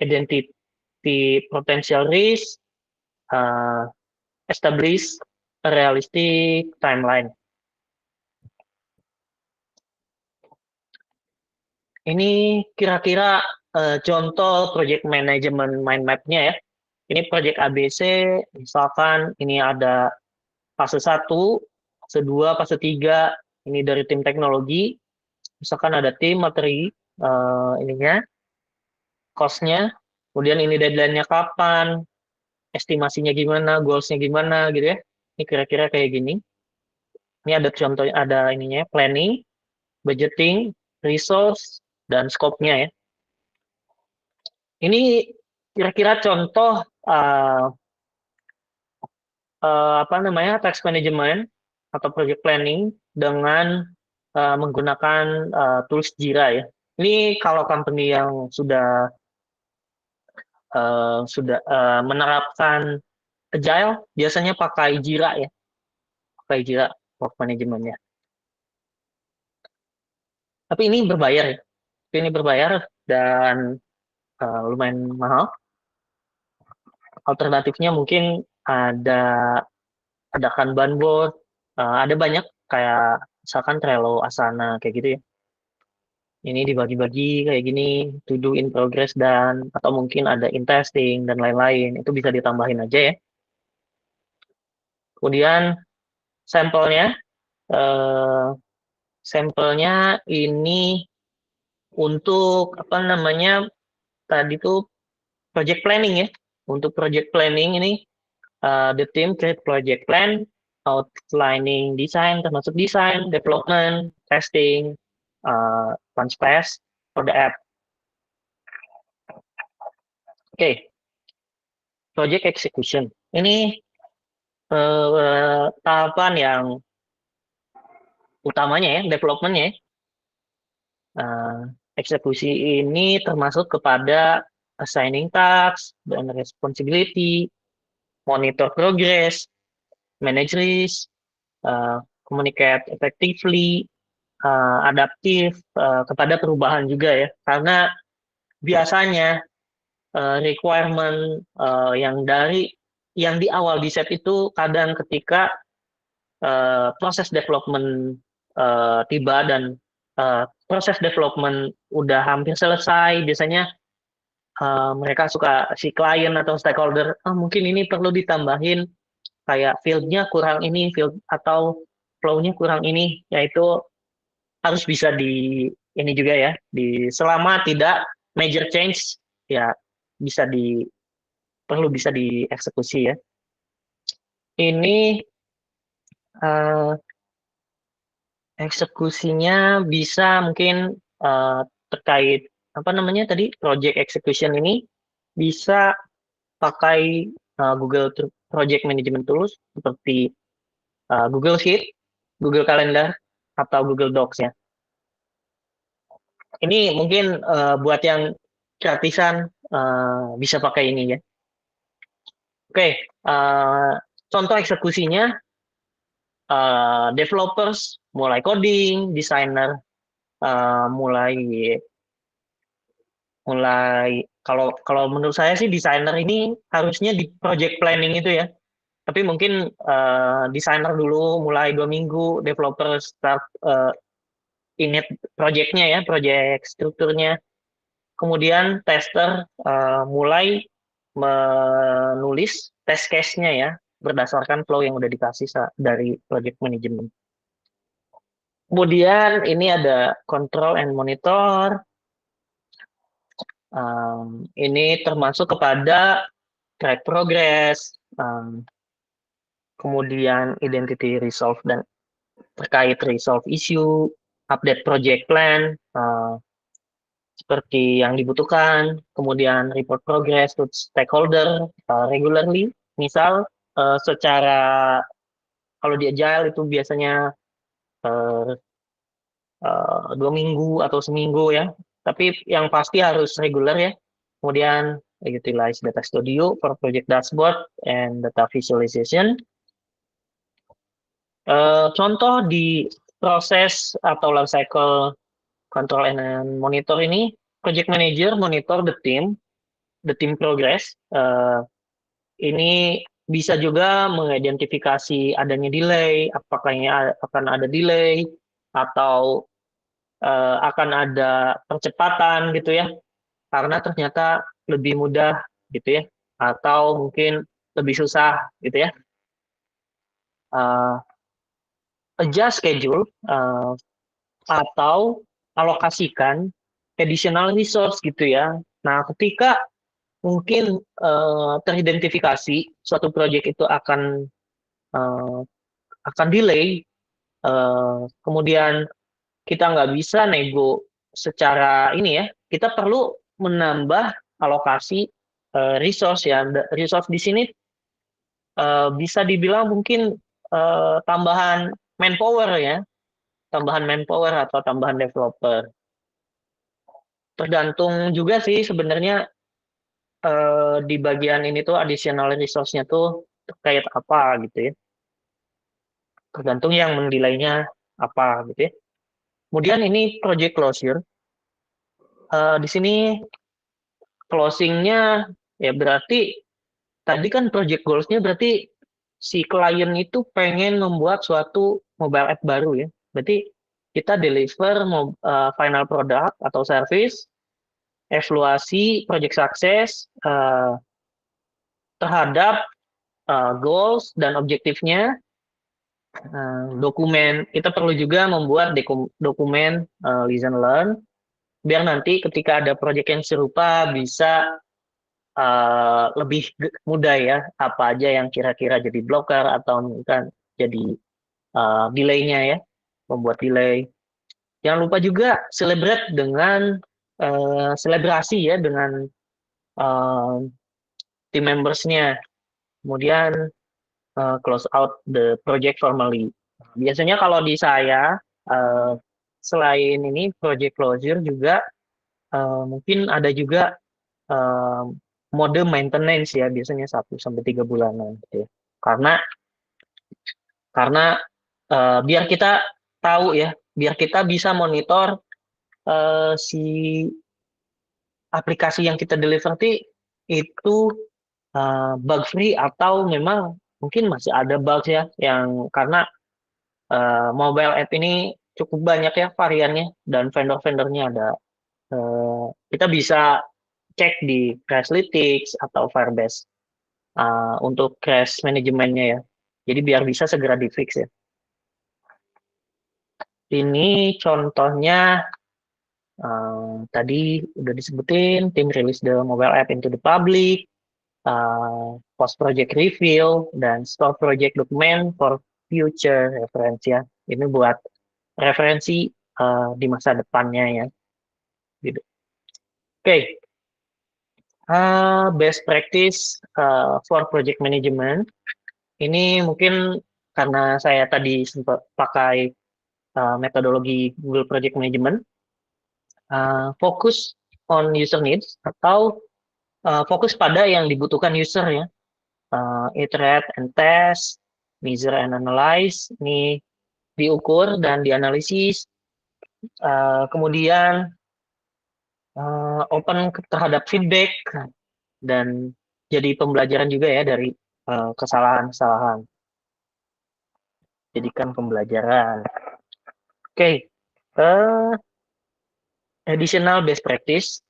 identity potential risk, establish a realistic timeline. Ini kira-kira contoh project management mind map-nya ya. Ini project ABC, misalkan ini ada fase 1, fase 2, fase 3, ini dari tim teknologi, misalkan ada tim materi, ininya, cost-nya, kemudian ini deadline-nya kapan, estimasinya gimana, goals-nya gimana gitu ya. Ini kira-kira kayak gini. Ini ada contoh, ada ininya, planning, budgeting, resource, dan scope-nya ya. Ini kira-kira contoh apa namanya, task management atau project planning dengan menggunakan tools Jira ya. Ini kalau company yang sudah menerapkan Agile biasanya pakai Jira ya, pakai Jira work managementnya. Tapi ini berbayar ya, ini berbayar dan lumayan mahal. Alternatifnya mungkin ada Kanban board, ada banyak kayak misalkan Trello, Asana kayak gitu ya. Ini dibagi-bagi kayak gini, to do in progress dan atau mungkin ada in testing dan lain-lain. Itu bisa ditambahin aja ya. Kemudian sampelnya, eh, sampelnya ini untuk apa namanya tadi tuh project planning ya. Untuk project planning ini the team create project plan, outlining design, termasuk design, development, testing, launch phase for the app. Oke, project execution. Ini tahapan yang utamanya ya, development-nya ya. Eksekusi ini termasuk kepada assigning tasks dan responsibility, monitor progress, manage risk, communicate effectively, adaptif kepada perubahan juga ya. Karena biasanya requirement yang di awal di set itu kadang ketika proses development tiba dan proses development udah hampir selesai, biasanya mereka suka si klien atau stakeholder, mungkin ini perlu ditambahin kayak field-nya kurang ini, field atau flow-nya kurang ini, yaitu harus bisa ini juga ya, selama tidak major change ya perlu bisa dieksekusi ya. Ini eksekusinya bisa mungkin terkait apa namanya tadi project execution ini bisa pakai Google Project Management Tools seperti Google Sheet, Google Calendar, atau Google Docs ya. Ini mungkin buat yang gratisan bisa pakai ini ya. Oke, contoh eksekusinya developers mulai coding, designer mulai kalau menurut saya sih designer ini harusnya di project planning itu ya. Tapi mungkin designer dulu mulai 2 minggu, developer start init projectnya ya, project strukturnya. Kemudian tester mulai menulis test case-nya ya, berdasarkan flow yang udah dikasih dari project management. Kemudian ini ada control and monitor. Ini termasuk kepada track progress, kemudian identity resolve dan terkait resolve issue, update project plan, seperti yang dibutuhkan, kemudian report progress to stakeholder regularly, misal secara kalau di Agile itu biasanya 2 minggu atau seminggu ya, tapi yang pasti harus regular ya. Kemudian utilize Data Studio for project dashboard and data visualization. Contoh di proses atau life cycle control and monitor ini, project manager monitor the team progress. Ini bisa juga mengidentifikasi adanya delay, apakah ini akan ada delay atau akan ada percepatan gitu ya, karena ternyata lebih mudah gitu ya, atau mungkin lebih susah gitu ya. Adjust schedule atau alokasikan additional resource gitu ya. Nah, ketika mungkin teridentifikasi suatu project itu eh, akan delay, kemudian kita nggak bisa nego secara ini ya, kita perlu menambah alokasi resource ya. Resource di sini bisa dibilang mungkin tambahan manpower ya, tambahan manpower atau tambahan developer. Tergantung juga sih sebenarnya di bagian ini tuh additional resource-nya tuh terkait apa gitu ya. Tergantung yang menilainya apa gitu ya. Kemudian ini project closure. Di sini closing-nya ya berarti tadi kan project goals-nya berarti si klien itu pengen membuat suatu mobile app baru ya. Berarti kita deliver final product atau service, evaluasi project success terhadap goals dan objektifnya, dokumen. Kita perlu juga membuat dokumen listen learn biar nanti ketika ada project yang serupa bisa lebih mudah ya, apa aja yang kira-kira jadi blocker atau mungkin jadi delay-nya ya, membuat delay. Jangan lupa juga celebrate dengan selebrasi ya dengan uh, team members-nya. Kemudian close out the project formally. Biasanya kalau di saya selain ini project closure juga mungkin ada juga uh, mode maintenance ya, biasanya 1 sampai 3 bulanan gitu ya. Karena biar kita tahu ya, biar kita bisa monitor si aplikasi yang kita deliver itu bug free atau memang mungkin masih ada bugs ya, yang karena mobile app ini cukup banyak ya variannya dan vendor-vendornya ada. Kita bisa cek di Crashlytics atau Firebase untuk crash manajemennya ya. Jadi biar bisa segera di fix ya. Ini contohnya tadi udah disebutin, tim release the mobile app into the public, post project review, dan store project document for future reference ya. Ini buat referensi di masa depannya ya. Gitu. Oke, best practice for project management. Ini mungkin karena saya tadi sempat pakai metodologi Google Project Management, fokus on user needs atau fokus pada yang dibutuhkan user ya. Iterate and test, measure and analyze, ini diukur dan dianalisis, kemudian open terhadap feedback dan jadi pembelajaran juga ya dari kesalahan-kesalahan. Jadikan pembelajaran. Oke, additional best practice,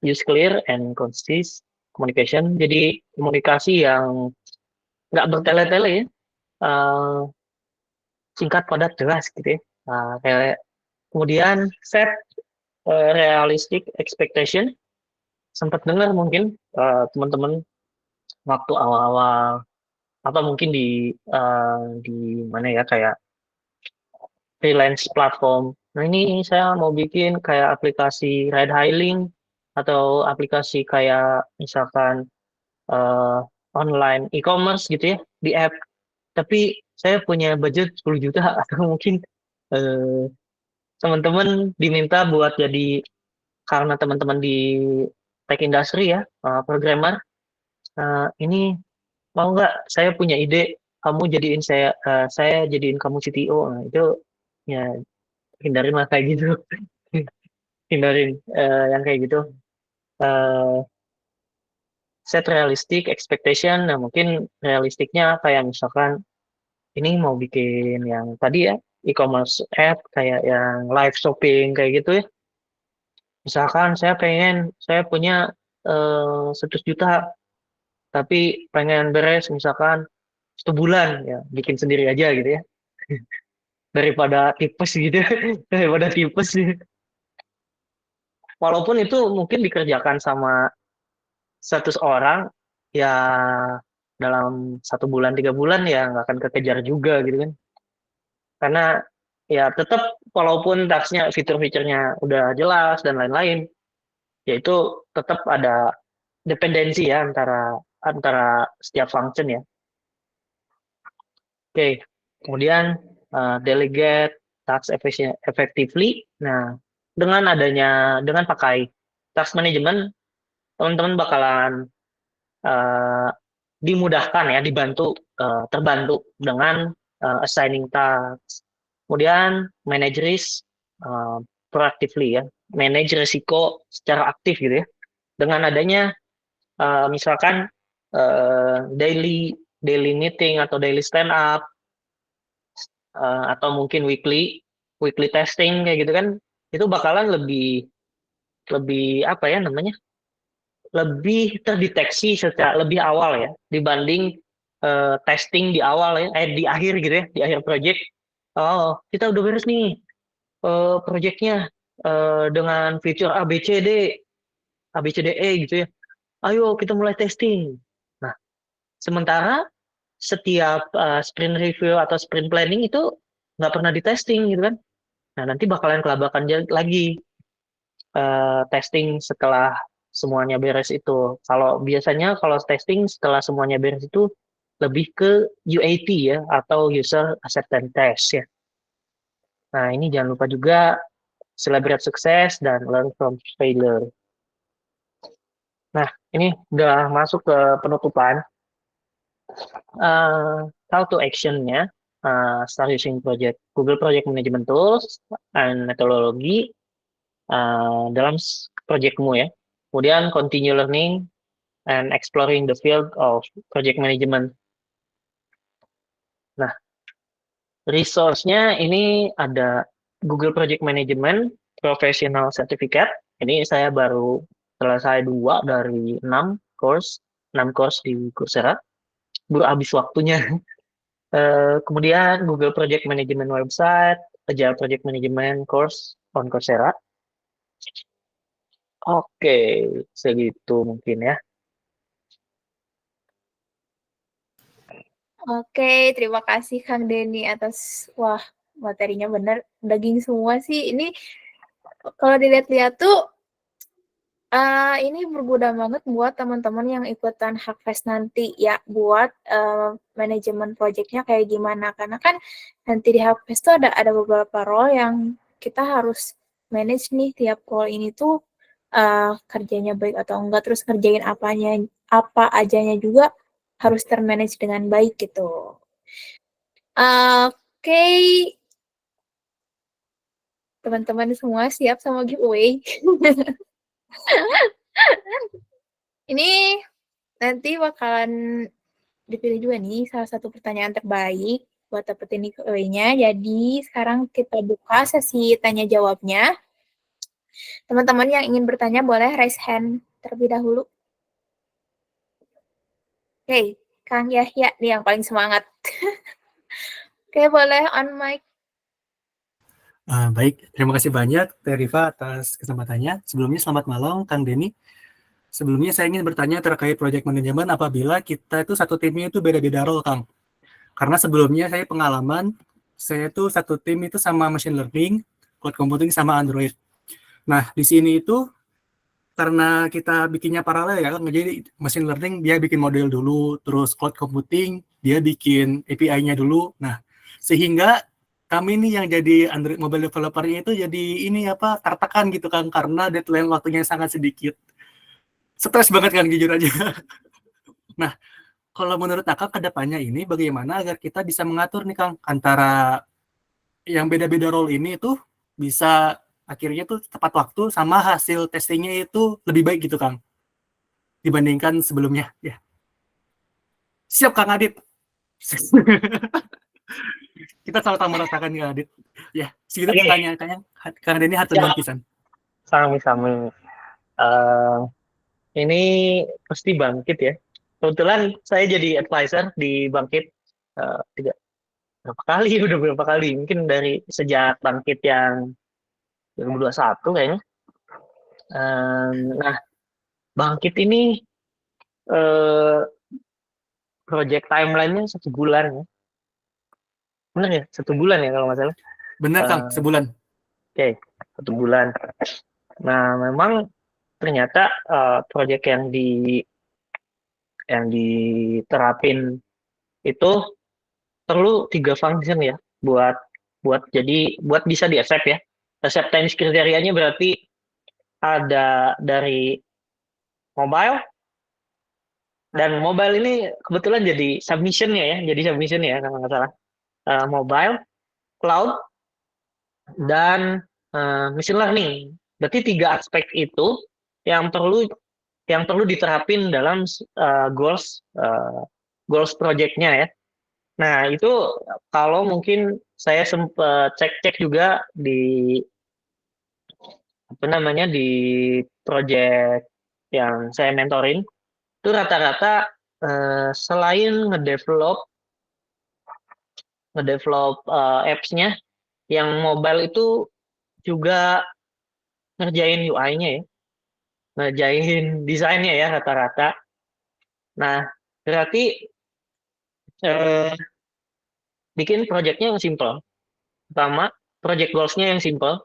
use clear and concise communication. Jadi komunikasi yang nggak bertele-tele ya, singkat, padat, jelas gitu ya. Kemudian set realistic expectation. Sempat dengar mungkin teman-teman waktu awal-awal atau mungkin di mana ya, kayak freelance platform. Nah ini saya mau bikin kayak aplikasi ride hailing atau aplikasi kayak misalkan online e-commerce gitu ya di app. Tapi saya punya budget 10 juta atau mungkin eh, teman-teman diminta buat jadi, karena teman-teman di tech industry ya, programmer, ini mau nggak saya punya ide, kamu jadiin saya jadiin kamu CTO. Nah, itu ya hindarin lah kayak gitu. Hindarin yang kayak gitu. Eh, Set realistic expectation. Nah, mungkin realistiknya kayak misalkan ini mau bikin yang tadi ya, e-commerce app kayak yang live shopping kayak gitu ya. Misalkan saya punya 100 juta, tapi pengen beres misalkan 1 bulan ya, bikin sendiri aja gitu ya. Daripada tipes gitu, daripada tipes. Walaupun itu mungkin dikerjakan sama 100 orang ya dalam 1 bulan 3 bulan ya nggak akan kekejar juga gitu kan. Karena ya tetap walaupun tasknya fitur-fiturnya udah jelas dan lain-lain, yaitu tetap ada dependensi ya antara antara setiap function ya. Oke, kemudian delegate task effectively. Nah, dengan pakai task management, teman-teman bakalan eh, dimudahkan ya, terbantu dengan assigning task. Kemudian manage risk proactively ya, manage risiko secara aktif gitu ya. Dengan adanya misalkan daily daily meeting atau daily stand up atau mungkin weekly testing kayak gitu kan, itu bakalan lebih lebih apa ya namanya, lebih terdeteksi secara lebih awal ya dibanding testing di awal ya, di akhir gitu ya, di akhir project. Oh, kita udah beres nih projectnya dengan fitur A B C D gitu ya. Ayo kita mulai testing. Nah, sementara setiap sprint review atau sprint planning itu nggak pernah di testing gitu kan. Nah, nanti bakalan kelabakan lagi testing setelah semuanya beres itu. Kalau biasanya kalau testing setelah semuanya beres itu lebih ke UAT ya, atau user acceptance test ya. Nah, ini jangan lupa juga celebrate success dan learn from failure. Nah, ini udah masuk ke penutupan. Call to action-nya, start using Google Project Management Tools and metodologi dalam projectmu ya. Kemudian continue learning and exploring the field of project management. Nah, resource-nya ini ada Google Project Management Professional Certificate. Ini saya baru selesai 2 dari 6 course di Coursera. Baru habis waktunya. Kemudian Google Project Management website, Agile Project Management course on Coursera. Oke, segitu mungkin ya. Oke, terima kasih Kang Denny atas materinya bener daging semua sih. Ini kalau dilihat-lihat tuh ini berguna banget buat teman-teman yang ikutan Hackfest nanti ya, buat manajemen projectnya kayak gimana. Karena kan nanti di Hackfest tuh ada beberapa role yang kita harus manage nih, tiap role ini tuh kerjanya baik atau enggak, terus kerjain apa ajanya juga harus termanage dengan baik gitu. Oke, teman-teman semua siap sama giveaway. Ini nanti bakalan dipilih juga nih salah satu pertanyaan terbaik buat dapetin giveaway-nya. Jadi sekarang kita buka sesi tanya jawabnya. Teman-teman yang ingin bertanya boleh raise hand terlebih dahulu. Oke, Kang Yahya nih yang paling semangat. Oke, boleh on mic. Baik, terima kasih banyak Teh Rifa atas kesempatannya. Sebelumnya selamat malam Kang Denny. Sebelumnya saya ingin bertanya terkait project manajemen apabila kita itu satu timnya itu beda-beda role, Kang. Karena sebelumnya saya pengalaman, saya itu satu tim itu sama machine learning, cloud computing sama Android. Nah, di sini itu karena kita bikinnya paralel ya, Kang. Jadi machine learning dia bikin model dulu, terus cloud computing dia bikin API-nya dulu. Nah, sehingga kami nih yang jadi Android mobile developer-nya itu jadi ini tertekan gitu kan, karena deadline waktunya sangat sedikit. Stres banget kan, jujur aja. Nah, kalau menurut Kakak ke depannya ini bagaimana agar kita bisa mengatur nih Kang antara yang beda-beda role ini tuh bisa akhirnya tuh tepat waktu sama hasil testingnya itu lebih baik gitu Kang dibandingkan sebelumnya ya. Siap Kang Adit. Kita sama-sama merasakan Kang Adit. Ya, segitu pertanyaannya. Kang Denny hatur pisan. Sami-sami. Ini pasti Bangkit ya. Kebetulan saya jadi advisor di Bangkit udah berapa kali, mungkin dari sejak Bangkit yang 2021 kayaknya. Nah, Bangkit ini eh, project timeline-nya 1 bulan ya. Bener ya? 1 bulan ya kalau nggak salah. Benar Kang, Eh, sebulan. Oke, 1 bulan. Nah, memang ternyata project yang diterapin itu perlu 3 function ya buat buat bisa di accept ya. Acceptance kriterianya berarti ada dari mobile, dan mobile ini kebetulan jadi submission-nya ya, kalau nggak salah. Mobile, cloud, dan machine learning. Berarti 3 aspek itu yang perlu diterapin dalam goals project-nya ya. Nah, itu kalau mungkin saya sempat cek-cek juga di apa namanya di project yang saya mentorin, itu rata-rata selain ngedevelop apps-nya, yang mobile itu juga ngerjain UI-nya ya, ngerjain desainnya ya rata-rata. Nah, berarti eh, bikin project-nya yang simple. Pertama, project goals-nya yang simple,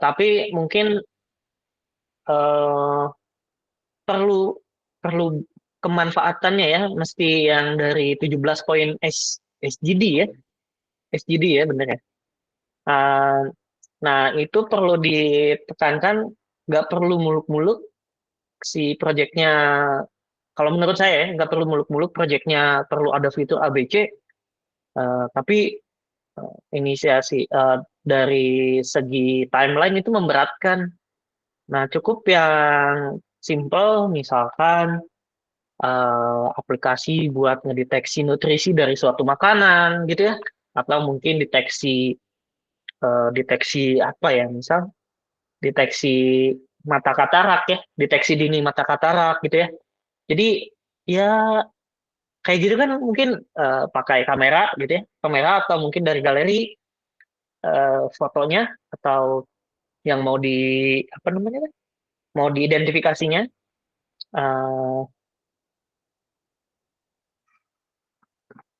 tapi mungkin eh, perlu perlu kemanfaatannya ya, mesti yang dari 17 poin SGD ya, SGD ya bener ya. Eh, nah, itu perlu ditekankan, nggak perlu muluk-muluk si projectnya. Kalau menurut saya ya, nggak perlu muluk-muluk projectnya perlu ada fitur ABC, tapi inisiasi dari segi timeline itu memberatkan. Nah, cukup yang simple, misalkan aplikasi buat ngedeteksi nutrisi dari suatu makanan gitu ya, atau mungkin deteksi apa ya, misal deteksi mata katarak ya, deteksi dini mata katarak gitu ya. Jadi ya kayak gitu kan mungkin pakai kamera gitu ya, kamera atau mungkin dari galeri fotonya, atau yang mau di apa namanya kan, mau diidentifikasinya, eh,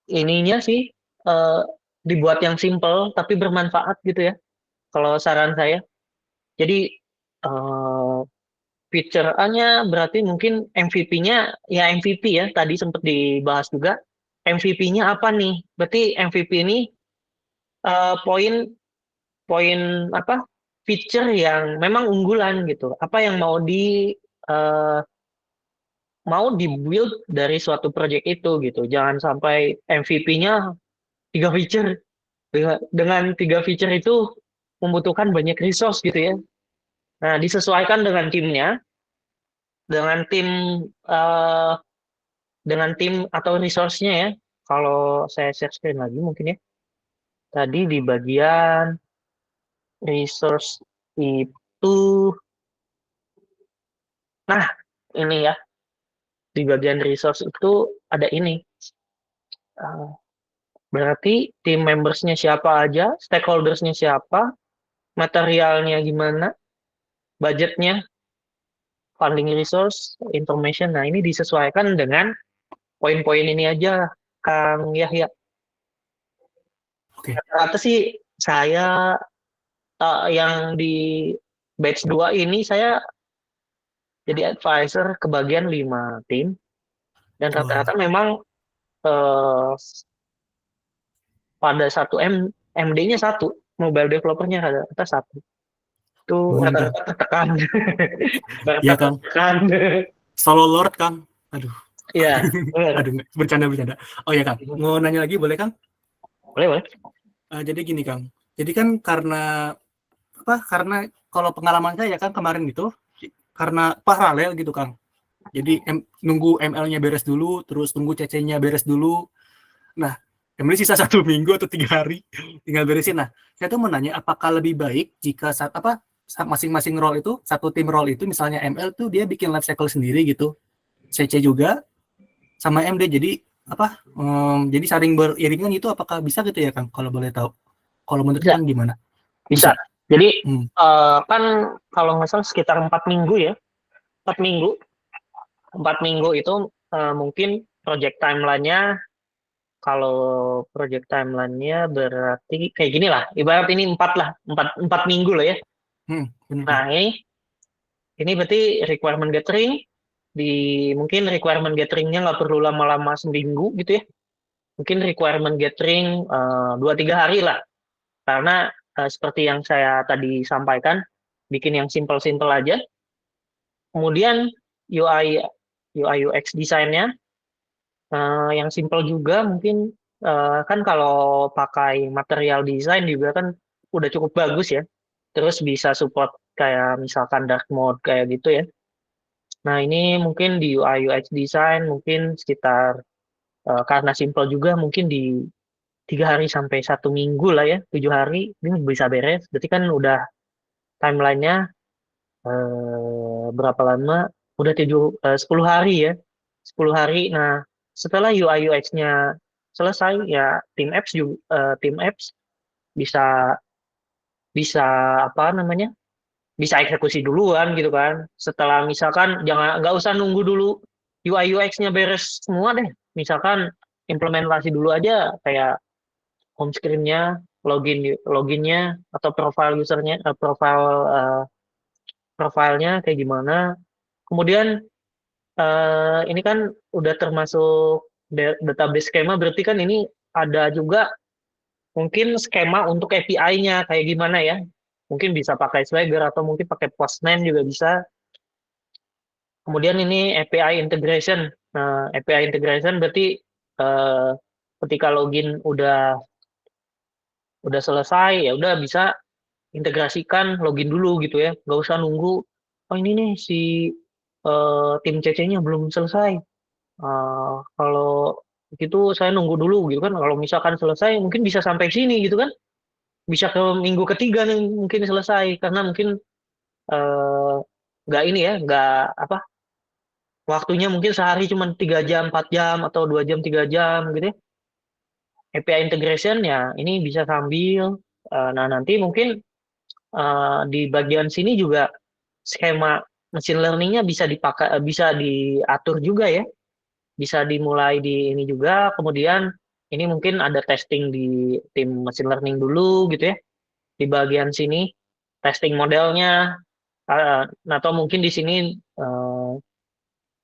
ininya sih eh, dibuat yang simple tapi bermanfaat gitu ya, kalau saran saya. Jadi eh, feature A-nya berarti mungkin MVP-nya ya, MVP ya tadi sempat dibahas juga. MVP-nya apa nih? Berarti MVP ini poin poin apa, feature yang memang unggulan gitu. Apa yang eh, mau di-build dari suatu project itu gitu. Jangan sampai MVP-nya 3 feature. Dengan 3 feature itu membutuhkan banyak resource gitu ya. Nah, disesuaikan dengan timnya, dengan tim eh, dengan tim atau resource-nya ya. Kalau saya share screen lagi mungkin ya. Tadi di bagian resource itu, nah ini ya, di bagian resource itu ada ini. Eh, Berarti tim members-nya siapa aja, stakeholders-nya siapa, materialnya gimana, budgetnya, funding resource, information. Nah, ini disesuaikan dengan poin-poin ini aja, Kang Yahya. Oke. Rata sih saya yang di batch 2 ini saya jadi advisor ke bagian 5 tim, dan Wah, rata-rata memang eh, pada satu MD-nya satu, mobile developer-nya rata-rata satu. Itu mohon Kang. rata-rata tertekan. Iya Rata-rata Kang, tertekan. solo Lord Kang. Aduh, Iya, benar. aduh, bercanda. Oh ya Kang, mau nanya lagi boleh Kang? Boleh, boleh. Jadi gini Kang, jadi kan karena apa? Karena kalau pengalaman saya kan kemarin itu karena paralel gitu Kang. Jadi nunggu ML-nya beres dulu, terus tunggu CC-nya beres dulu. Nah, kemudian sisa 1 minggu atau 3 hari tinggal beresin. Nah, saya tuh mau nanya, apakah lebih baik jika masing-masing role itu, satu tim role itu, misalnya ML tuh dia bikin life cycle sendiri gitu, CC juga sama MD. Jadi apa? Jadi saling beriringan itu, apakah bisa gitu ya Kang? Kalau boleh tahu. Kalau menurut Bisa, Kang gimana? bisa. Bisa. Jadi Hmm. kan kalau nggak salah sekitar 4 minggu ya, 4 minggu 4 minggu itu mungkin project timeline-nya, kalau project timeline-nya berarti kayak gini lah. Ibarat ini 4 minggu lah ya. Benar. Nah, ini berarti requirement gathering. Mungkin requirement gathering-nya nggak perlu lama-lama seminggu gitu ya. Mungkin requirement gathering 2-3 hari lah. Karena seperti yang saya tadi sampaikan, bikin yang simple-simple aja. Kemudian UI UX desainnya yang simple juga mungkin, kan kalau pakai material design juga kan udah cukup bagus ya. Terus bisa support kayak misalkan dark mode kayak gitu ya. Nah, ini mungkin di UI UX design mungkin sekitar karena simple juga mungkin di 3 hari sampai 1 minggu lah ya, 7 hari ini bisa beres. Berarti kan udah timelinenya berapa lama? Udah 10 hari ya, 10 hari. Nah, setelah UI UX-nya selesai ya tim apps bisa bisa apa namanya? Bisa eksekusi duluan gitu kan. Setelah misalkan nggak usah nunggu dulu UI UX-nya beres semua deh. Misalkan implementasi dulu aja kayak home screen-nya, loginnya atau profile usernya, profilnya kayak gimana. Kemudian ini kan udah termasuk database skema, berarti kan ini ada juga mungkin skema untuk API-nya kayak gimana ya. Mungkin bisa pakai Swagger atau mungkin pakai Postman juga bisa. Kemudian ini API integration. Nah, API integration berarti ketika login udah selesai ya udah bisa integrasikan login dulu gitu ya, nggak usah nunggu oh ini nih si tim CC-nya belum selesai. Kalau gitu saya nunggu dulu gitu kan, kalau misalkan selesai mungkin bisa sampai sini gitu kan, bisa ke minggu ketiga nih mungkin selesai karena mungkin eh, nggak ini ya, nggak apa, waktunya mungkin sehari cuma 3 jam 4 jam atau 2 jam 3 jam gitu ya. API integration ya ini bisa sambil nah nanti mungkin di bagian sini juga skema machine learning-nya bisa dipakai, bisa diatur juga ya, bisa dimulai di ini juga. Kemudian ini mungkin ada testing di tim machine learning dulu gitu ya, di bagian sini testing modelnya, atau mungkin di sini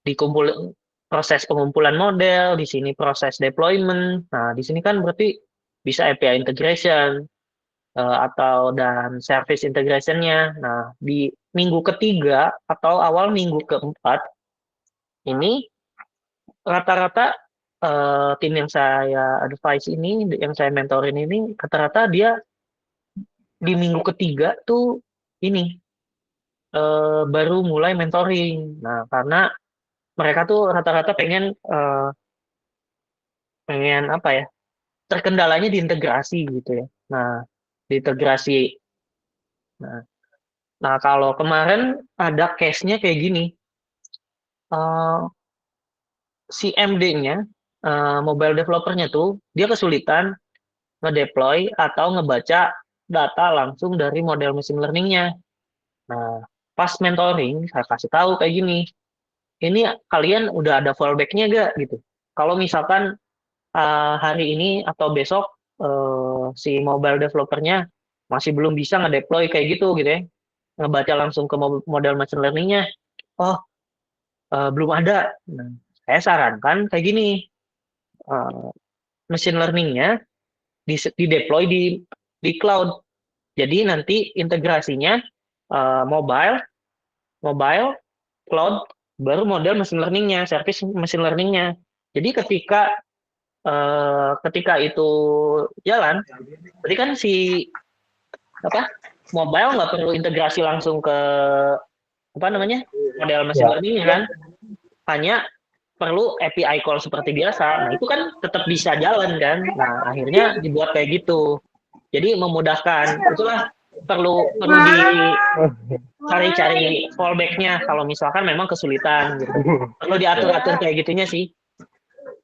dikumpul proses pengumpulan model, di sini proses deployment. Nah, di sini kan berarti bisa API integration dan service integration-nya. Nah, di minggu ketiga atau awal minggu keempat ini rata-rata tim yang saya advise ini, yang saya mentorin ini, rata-rata dia di minggu ketiga tuh ini baru mulai mentoring. Nah, karena mereka tuh rata-rata pengen apa ya? Terkendalanya di integrasi gitu ya. Nah, di integrasi. Nah, kalau kemarin ada case-nya kayak gini. Eh, si MD-nya, mobile developer-nya tuh, dia kesulitan ngedeploy atau ngebaca data langsung dari model machine learning-nya. Nah, pas mentoring, saya kasih tahu kayak gini, ini kalian udah ada fallback-nya gak gitu. Kalau misalkan hari ini atau besok si mobile developer-nya masih belum bisa ngedeploy kayak gitu ya, ngebaca langsung ke model machine learning-nya, oh belum ada. Nah, saya sarankan kayak gini, machine learning-nya di deploy di cloud. Jadi nanti integrasinya mobile, cloud, baru model machine learning-nya, service machine learning-nya. Jadi ketika itu jalan, berarti kan si mobile nggak perlu integrasi langsung ke model machine learning kan, hanya perlu API call seperti biasa. Nah, itu kan tetap bisa jalan kan. Nah, akhirnya dibuat kayak gitu. Jadi memudahkan. Itulah perlu dicari fallback-nya kalau misalkan memang kesulitan gitu. Perlu diatur-atur kayak gitunya sih.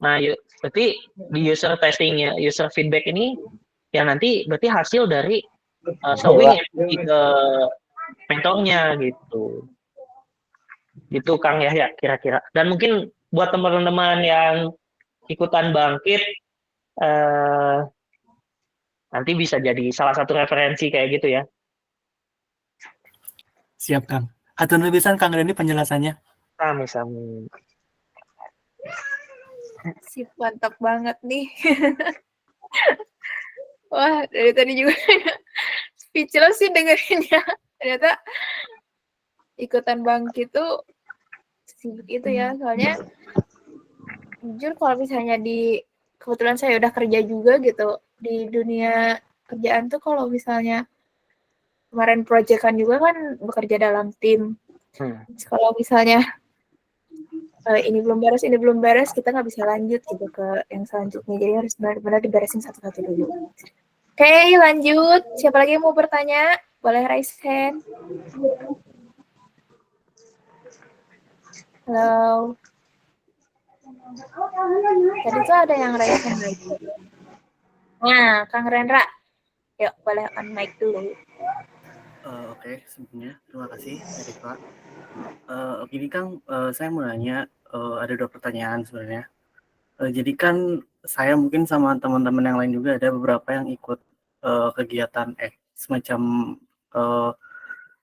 Nah, berarti di user testingnya, user feedback ini ya nanti berarti hasil dari showing ke mentornya gitu. Gitu Kang Yahya kira-kira. Dan mungkin buat teman-teman yang ikutan bangkit, eh, nanti bisa jadi salah satu referensi kayak gitu ya. Siap, Kang. Atau nulisan Kang Denny penjelasannya. Sami-sami. Sip, mantap banget nih. Wah, dari tadi juga speechless sih dengerinnya. Ternyata ikutan bangkit tuh sibuk itu ya. Soalnya jujur kalau misalnya kebetulan saya udah kerja juga gitu di dunia kerjaan tuh, kalau misalnya kemarin proyekan juga kan bekerja dalam tim. Kalau misalnya ini belum beres, kita nggak bisa lanjut gitu ke yang selanjutnya. Jadi harus benar-benar diberesin satu-satu dulu. Oke, lanjut. Siapa lagi yang mau bertanya? Boleh raise hand. Halo. Tadi tuh ada yang raise hand lagi. Nah, Kang Rendra. Yuk, boleh on mic dulu. Oke, sebelumnya terima kasih Erika. Gini Kang, saya mau nanya, ada 2 pertanyaan sebenarnya. Jadi kan saya mungkin sama teman-teman yang lain juga ada beberapa yang ikut kegiatan semacam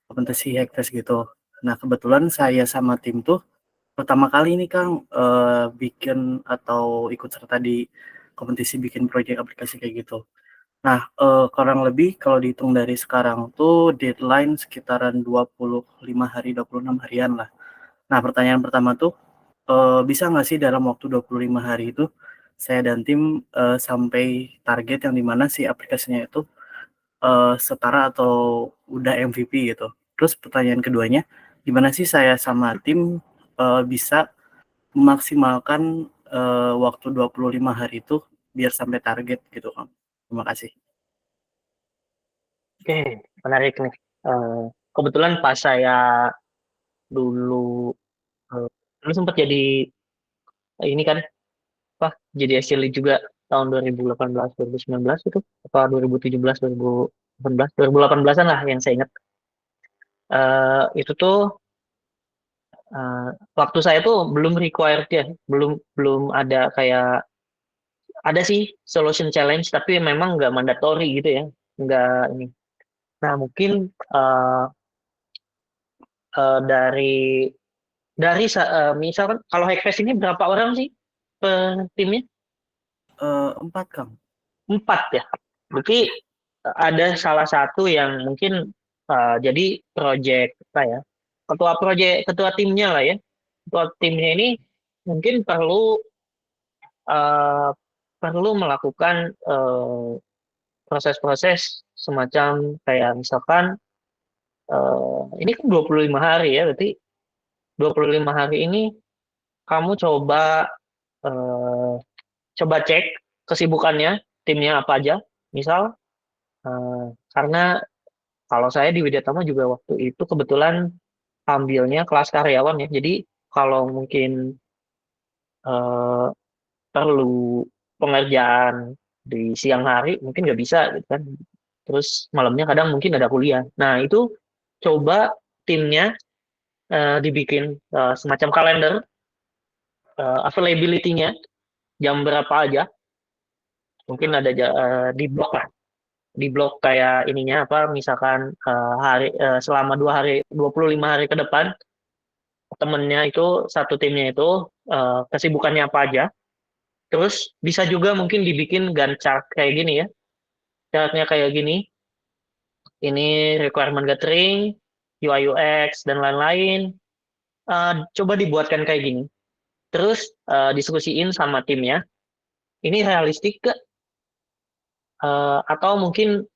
kompetisi Hackfest gitu. Nah kebetulan saya sama tim tuh pertama kali ini Kang bikin atau ikut serta di kompetisi bikin proyek aplikasi kayak gitu. Nah, kurang lebih kalau dihitung dari sekarang tuh deadline sekitaran 25 hari, 26 harian lah. Nah, pertanyaan pertama tuh, bisa nggak sih dalam waktu 25 hari itu saya dan tim sampai target yang dimana si aplikasinya itu setara atau udah MVP gitu. Terus pertanyaan keduanya, gimana sih saya sama tim bisa memaksimalkan waktu 25 hari itu biar sampai target gitu, Kang. Terima kasih. Oke, menarik nih. Kebetulan pas saya dulu sempat jadi ini kan jadi SC Lead juga tahun 2018 2019 itu apa 2017 2018 2018-an lah yang saya ingat. Itu tuh waktu saya tuh belum required ya, belum belum ada kayak ada sih solution challenge tapi memang nggak mandatory gitu ya, nggak ini. Nah mungkin uh, misalkan kalau Hackfest ini berapa orang sih timnya? 4 Kang. 4 ya. Berarti ada salah satu yang mungkin jadi project apa ya? Ketua timnya lah ya. Ketua timnya ini mungkin uh, perlu melakukan proses-proses semacam kayak misalkan ini kan 25 hari ya, berarti 25 hari ini kamu eh, coba cek kesibukannya timnya apa aja. Misal karena kalau saya di Widyatama juga waktu itu kebetulan ambilnya kelas karyawan ya. Jadi kalau mungkin eh, perlu pengerjaan di siang hari mungkin nggak bisa gitu kan. Terus malamnya kadang mungkin ada kuliah. Nah itu coba timnya dibikin semacam kalender availability-nya jam berapa aja. Mungkin ada di blok lah, di blok kayak ininya apa misalkan selama 25 hari ke depan temennya itu satu timnya itu kesibukannya apa aja. Terus bisa juga mungkin dibikin Gantt chart kayak gini ya, chartnya kayak gini, ini requirement gathering, UI UX dan lain-lain. Coba dibuatkan kayak gini, terus diskusiin sama timnya ini realistik gak. Atau mungkin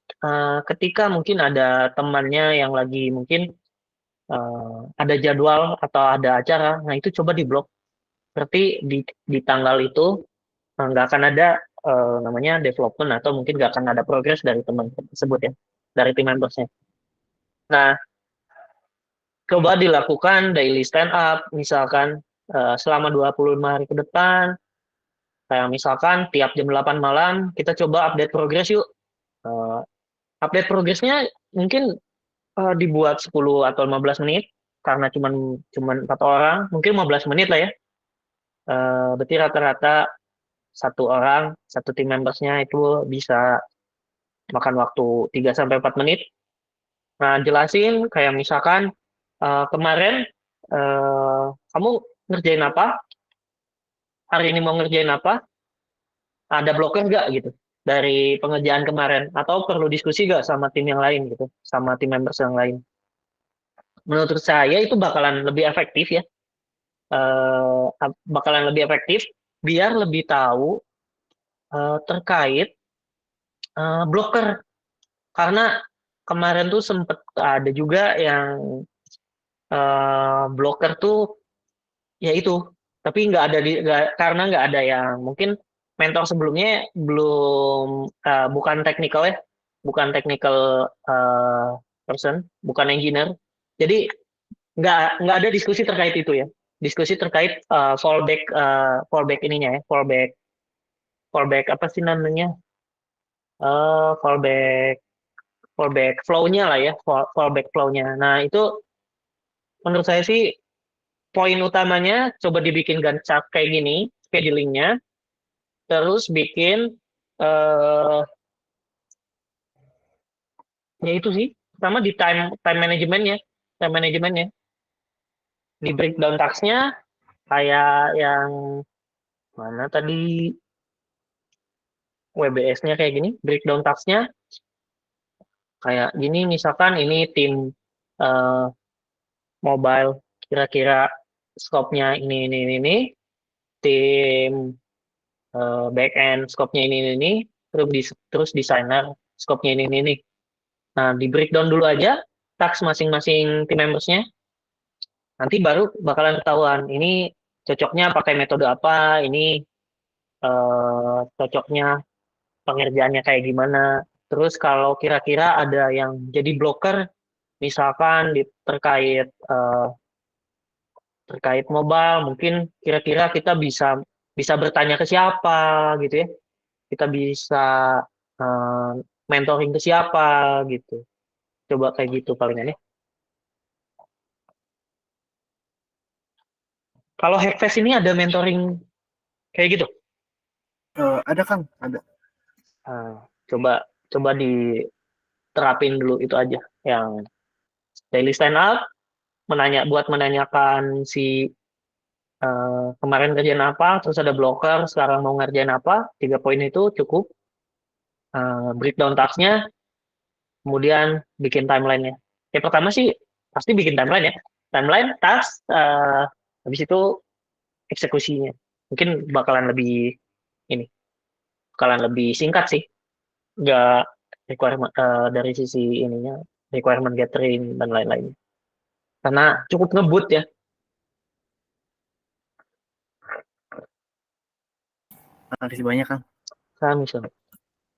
ketika mungkin ada temannya yang lagi mungkin ada jadwal atau ada acara, nah itu coba diblok. Berarti di tanggal itu nggak akan ada namanya development atau mungkin nggak akan ada progress dari teman tersebut ya, dari tim membersnya. Nah, coba dilakukan daily stand up, misalkan selama 25 hari ke depan, kayak misalkan tiap jam 8 malam kita coba update progress yuk. Update progressnya mungkin dibuat 10 atau 15 menit, karena cuman 4 orang, mungkin 15 menit lah ya. Berarti rata-rata satu orang, satu tim membersnya itu bisa makan waktu 3 sampai 4 menit. Nah, jelasin kayak misalkan kemarin kamu ngerjain apa? Hari ini mau ngerjain apa? Ada blocker nggak gitu dari pengerjaan kemarin? Atau perlu diskusi nggak sama tim yang lain gitu, sama tim members yang lain? Menurut saya itu bakalan lebih efektif ya. Bakalan lebih efektif biar lebih tahu terkait blocker. Karena kemarin tuh sempet ada juga yang blocker tuh ya itu, tapi nggak ada karena nggak ada yang mungkin mentor sebelumnya belum bukan technical ya, bukan technical person, bukan engineer. Jadi nggak ada diskusi terkait itu ya, diskusi terkait fallback ininya ya, fallback apa sih namanya, fallback fallback flow-nya lah ya, fallback flow-nya. Nah itu menurut saya sih poin utamanya coba dibikin Gantt chart kayak gini, schedulingnya, terus bikin ya itu sih, sama di time manajemennya, di breakdown task-nya kayak yang mana tadi WBS-nya kayak gini, breakdown task-nya kayak gini, misalkan ini tim eh, mobile, kira-kira scope-nya ini, tim back end scope-nya ini, terus designer scope-nya ini. Nah, di breakdown dulu aja task masing-masing tim members-nya, nanti baru bakalan ketahuan ini cocoknya pakai metode apa, ini cocoknya pengerjaannya kayak gimana. Terus kalau kira-kira ada yang jadi blocker, misalkan terkait mobile, mungkin kira-kira kita bisa bisa bertanya ke siapa gitu ya. Kita bisa eh, mentoring ke siapa gitu. Coba kayak gitu palingan ya. Kalau Hackfest ini ada mentoring kayak gitu. Ada Kang, ada. Coba coba diterapin dulu itu aja. Yang daily stand up, buat menanyakan si kemarin kerjaan apa, terus ada blocker, sekarang mau ngerjain apa, 3 poin itu cukup. Breakdown task-nya, kemudian bikin timeline-nya. Yang pertama sih pasti bikin timeline ya. Timeline, task, habis itu eksekusinya. Mungkin ini, bakalan lebih singkat sih. Nggak requirement dari sisi ininya, requirement gathering dan lain-lain. Karena cukup ngebut ya. Makasih banyak Kang. Misalnya.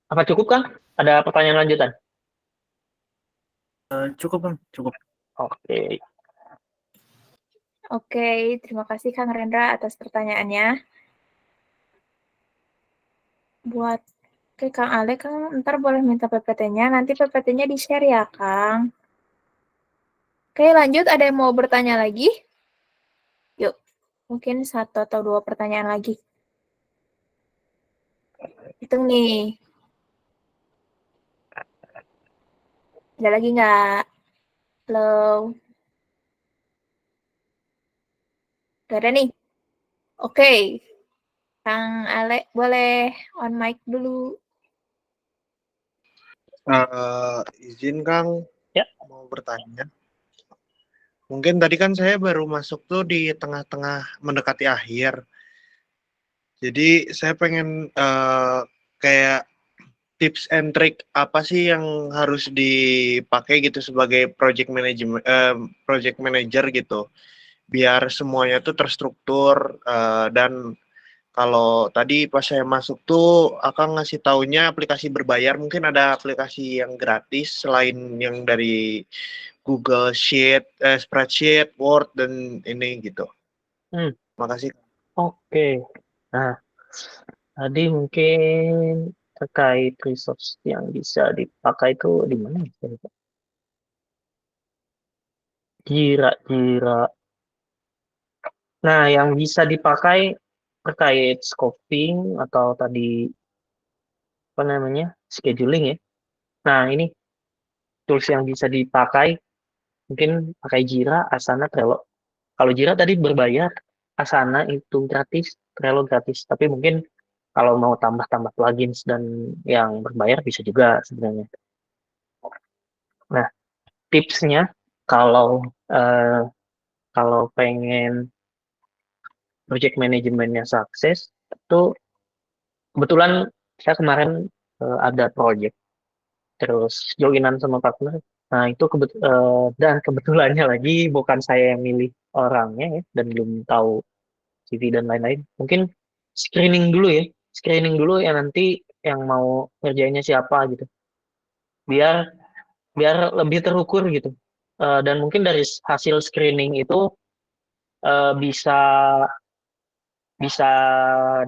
Apa cukup kan? Ada pertanyaan lanjutan? Cukup Kang, cukup. Oke. Oke, terima kasih Kang Rendra atas pertanyaannya. Buat Kang Ale, Kang ntar boleh minta PPT-nya, nanti PPT-nya di-share ya Kang. Oke, lanjut, ada yang mau bertanya lagi? Yuk, mungkin 1 atau 2 pertanyaan lagi. Hitung nih. Ada lagi nggak? Halo? Gak ada nih? Oke. Kang Ale, boleh on mic dulu. Izin Kang, Ya. mau bertanya. Mungkin tadi kan saya baru masuk tuh di tengah-tengah mendekati akhir. Jadi saya pengen kayak tips and trick apa sih yang harus dipakai gitu sebagai project manager gitu, biar semuanya tuh terstruktur dan kalau tadi pas saya masuk tuh akan ngasih taunya aplikasi berbayar, mungkin ada aplikasi yang gratis selain yang dari Google Sheet, Spreadsheet, Word dan ini gitu. Makasih. Oke. Nah, tadi mungkin terkait resource yang bisa dipakai itu di mana? Jira. Nah, yang bisa dipakai terkait scoping atau tadi apa namanya scheduling ya. Nah, ini tools yang bisa dipakai mungkin pakai Jira, Asana, Trello. Kalau Jira tadi berbayar, Asana itu gratis, Trello gratis. Tapi mungkin kalau mau tambah-tambah plugins dan yang berbayar bisa juga sebenarnya. Nah, tipsnya kalau eh, kalau pengen project manajemennya sukses, itu kebetulan saya kemarin ada project terus joinan sama partner. Nah, itu dan kebetulannya lagi bukan saya yang milih orangnya ya, dan belum tahu CV dan lain-lain. Mungkin screening dulu ya, screening dulu ya nanti yang mau ngerjainnya siapa gitu. Biar biar lebih terukur gitu. Dan mungkin dari hasil screening itu bisa bisa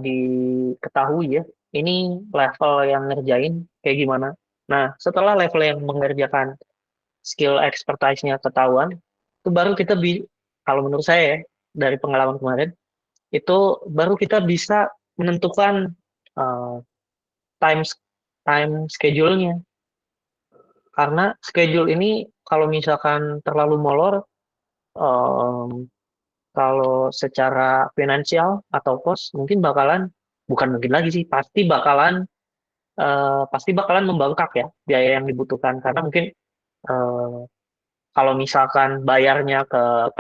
diketahui ya, ini level yang ngerjain kayak gimana. Nah, setelah level yang mengerjakan skill expertise-nya ketahuan, itu baru kita kalau menurut saya ya, dari pengalaman kemarin, itu baru kita bisa menentukan uh, time time schedule-nya. Karena schedule ini kalau misalkan terlalu molor, um, kalau secara finansial atau cost mungkin bukan mungkin lagi sih, pasti bakalan membengkak ya biaya yang dibutuhkan, karena mungkin eh, kalau misalkan bayarnya ke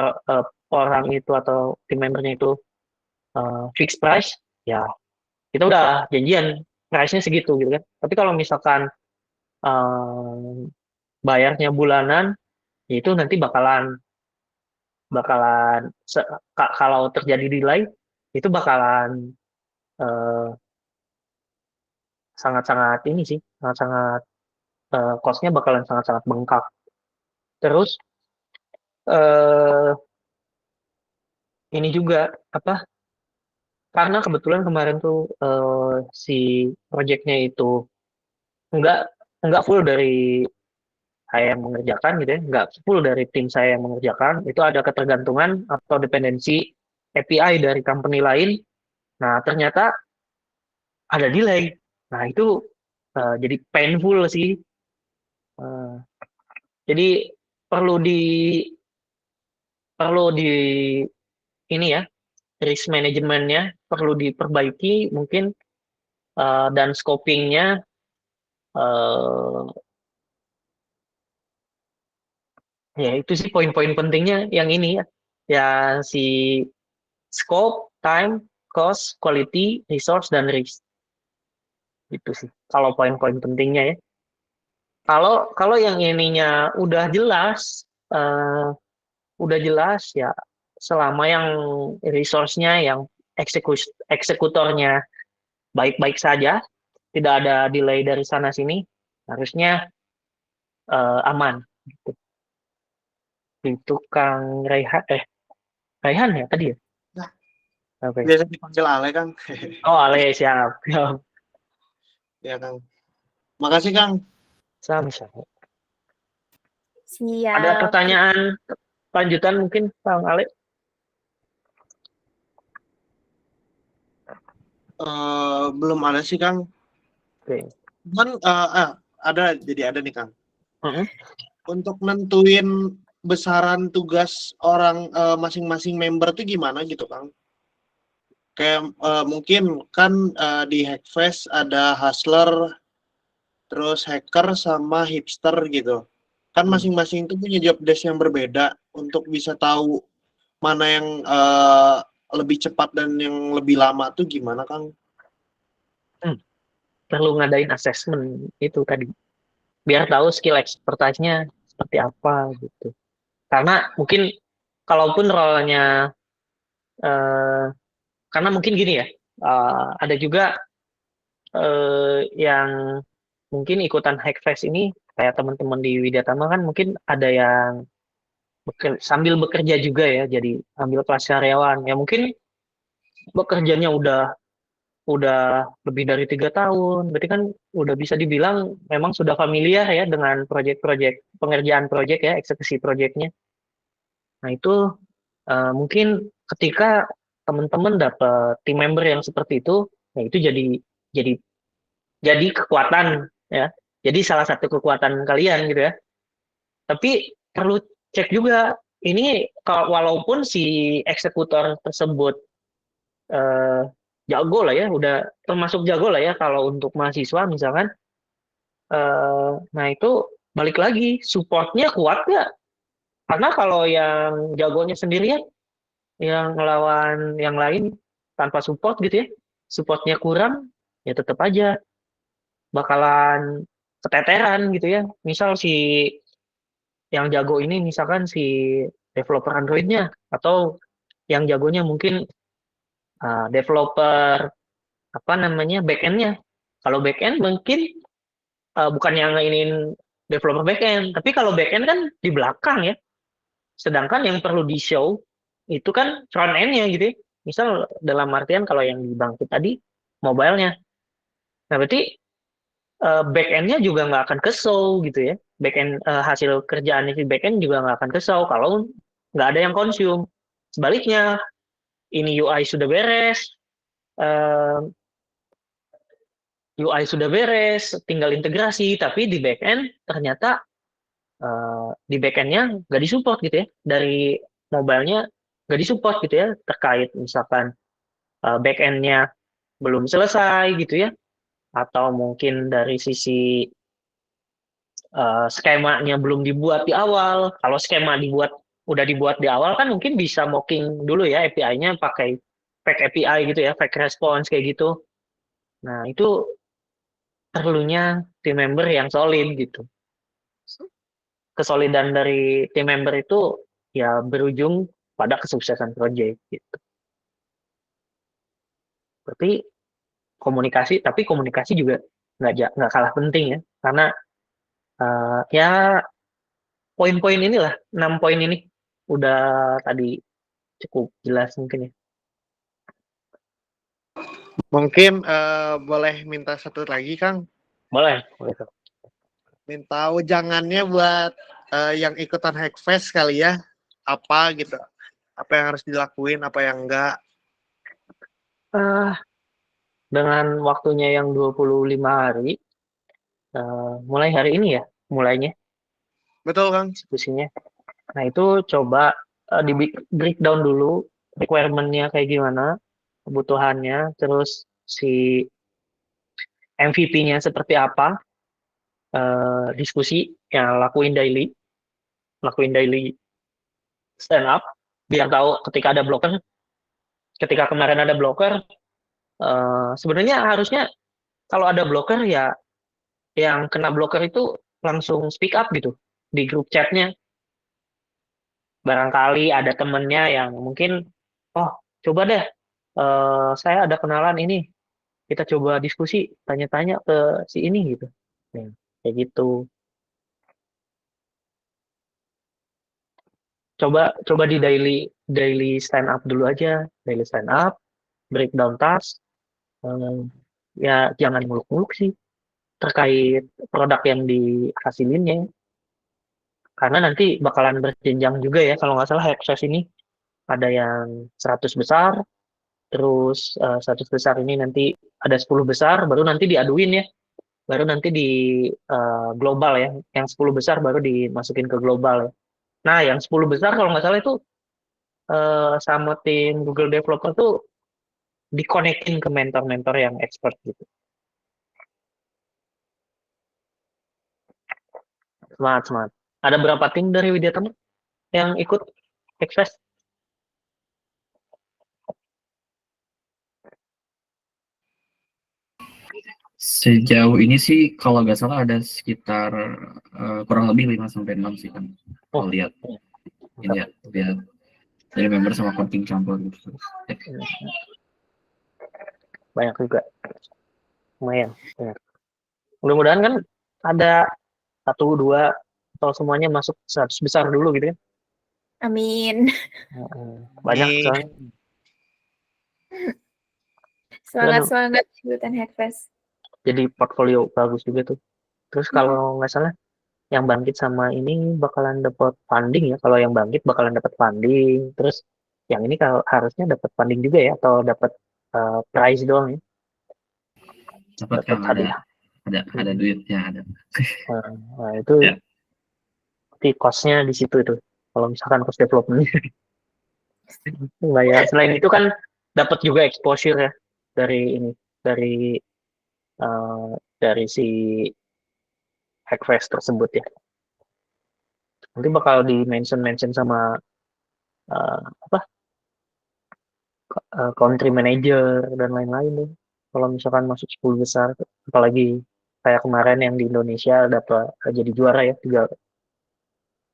orang itu atau tim membernya itu fixed price, ya kita udah janjian price-nya segitu gitu kan. Tapi kalau misalkan eh, bayarnya bulanan, ya itu nanti bakalan bakalan kalau terjadi delay itu bakalan eh, sangat-sangat ini sih, sangat-sangat cost-nya bakalan sangat-sangat bengkak. Terus eh, ini juga apa? Karena kebetulan kemarin tuh si projectnya itu nggak nggak full dari saya yang mengerjakan gitu ya, nggak full dari tim saya yang mengerjakan. Itu ada ketergantungan atau dependensi API dari company lain. Nah, ternyata ada delay. Nah, itu jadi painful sih. Eh, jadi perlu di perlu di ini ya, risk manajemennya perlu diperbaiki mungkin, dan scopingnya eh, ya itu sih poin-poin pentingnya yang ini ya, ya si scope, time, cost, quality, resource, dan risk. Itu sih kalau poin-poin pentingnya ya. Kalau kalau yang ininya eh, udah jelas ya, selama yang resource-nya, yang eksekutornya baik-baik saja, tidak ada delay dari sana sini, harusnya aman. Gitu. Itu Kang Raihan ya tadi ya? Nah, Oke. biasa dipanggil Ale, Kang. Oh, Ale, siap. Ya, Kang. Makasih, Kang. Sama-sama. Ada Siap. pertanyaan lanjutan mungkin, Kang Ale? Belum ada sih, Kang. Oke. Cuman ada nih, Kang. Mm-mm. Untuk nentuin besaran tugas orang masing-masing member tuh gimana gitu, Kang? Kayak mungkin kan di Hackfest ada hustler, terus hacker sama hipster gitu. Kan masing-masing itu punya job desk yang berbeda untuk bisa tahu mana yang lebih cepat dan yang lebih lama tuh gimana, Kang? Perlu ngadain assessment itu tadi, biar tahu skill expertise-nya seperti apa gitu. Karena mungkin kalaupun role-nya eh, karena mungkin gini ya, ada juga yang mungkin ikutan Hackfest ini kayak teman-teman di Widyatama kan mungkin ada yang sambil bekerja juga ya, jadi ambil kelas karyawan ya, mungkin bekerjanya udah lebih dari 3 tahun, berarti kan udah bisa dibilang memang sudah familiar ya dengan proyek-proyek pengerjaan proyek ya, eksekusi proyeknya. Nah itu mungkin ketika teman-teman dapat team member yang seperti itu, ya itu jadi jadi kekuatan ya. Jadi salah satu kekuatan kalian gitu ya. Tapi perlu cek juga ini kalau walaupun si eksekutor tersebut eh, jago lah ya, udah termasuk jago lah ya kalau untuk mahasiswa misalkan. Nah itu balik lagi supportnya kuat nggak? Karena kalau yang jagonya sendirian, yang ngelawan yang lain tanpa support gitu ya, supportnya kurang, ya tetap aja bakalan keteteran gitu ya. Misal si yang jago ini misalkan si developer Android-nya atau yang jagonya mungkin developer apa namanya back-end-nya. Kalau back-end mungkin bukan yang ingin developer back-end, tapi kalau back-end kan di belakang ya. Sedangkan yang perlu di-show itu kan front end-nya gitu ya. Misal dalam artian kalau yang di Bangkit tadi mobile-nya. Nah, berarti back end-nya juga nggak akan ke-show gitu ya. Back end hasil kerjaan si back end juga nggak akan ke-show kalau nggak ada yang consume. Sebaliknya, ini UI sudah beres, eh, UI sudah beres, tinggal integrasi, tapi di back end ternyata di back end-nya nggak disupport gitu ya. Dari mobile-nya nggak disupport gitu ya, terkait misalkan back end-nya belum selesai gitu ya, atau mungkin dari sisi skemanya belum dibuat di awal. Kalau skema udah dibuat di awal kan mungkin bisa mocking dulu ya API-nya pakai fake API gitu ya, fake response kayak gitu. Nah, itu perlunya team member yang solid gitu. Kesolidan dari team member itu ya berujung pada kesuksesan project gitu. Berarti tapi komunikasi juga nggak kalah penting ya, karena ya poin-poin inilah 6 poin ini udah tadi cukup jelas mungkin ya. Mungkin boleh minta satu lagi, Kang. Boleh. Minta ujangannya buat yang ikutan Hackfest kali ya. Apa gitu. Apa yang harus dilakuin, apa yang enggak. Dengan waktunya yang 25 hari, mulai hari ini ya, mulainya Betul, Kang. diskusinya. Nah, itu coba di breakdown dulu requirement-nya kayak gimana, kebutuhannya, terus si MVP-nya seperti apa, diskusi, ya lakuin daily stand up, biar tahu ketika ada blocker, ketika kemarin ada blocker, sebenarnya harusnya kalau ada blocker ya yang kena blocker itu langsung speak up gitu di grup chatnya. Barangkali ada temennya yang mungkin, oh coba deh, saya ada kenalan ini, kita coba diskusi, tanya-tanya ke si ini gitu. Nah, kayak gitu. Coba di daily stand up dulu aja, daily stand up, breakdown task. Ya jangan muluk-muluk sih terkait produk yang dihasilinnya. Karena nanti bakalan berjenjang juga ya, kalau nggak salah Hackfest ini ada yang 100 besar, terus 100 besar ini nanti ada 10 besar, baru nanti diaduin ya, baru nanti di global ya, yang 10 besar baru dimasukin ke global ya. Nah, yang 10 besar kalau nggak salah itu sama tim Google Developer tuh dikonekin ke mentor-mentor yang expert gitu. Semangat. Ada berapa tim dari Widya Teman yang ikut Hackfest? Sejauh ini sih kalau nggak salah ada sekitar kurang lebih 5 sampai 6 sih kan. Oh, Kalau lihat ini ya, lihat dari member sama coding campur gitu. banyak juga. Lumayan. Ya. Mudah-mudahan kan ada 1, 2 atau semuanya masuk 100 besar dulu gitu kan. Amin. Banyak Nih. soalnya. Semangat ikutan Hackfest. Jadi portfolio bagus juga tuh. Terus kalau nggak salah yang bangkit sama ini bakalan dapat funding ya. Kalau yang bangkit bakalan dapat funding. Terus yang ini kalau harusnya dapat funding juga ya, atau dapat prize doang ya. Dapat Dapat Kang, hadiah. ada duitnya, ada. Nah, itu Ya. cost-nya di situ itu. Kalau misalkan cost development. Lumayan. Selain itu kan dapat juga exposure ya dari ini, dari eh, dari si Hackfest tersebut ya. Nanti bakal di mention sama apa country manager dan lain-lain deh. Kalau misalkan masuk 10 besar, apalagi kayak kemarin yang di Indonesia dapat jadi juara ya,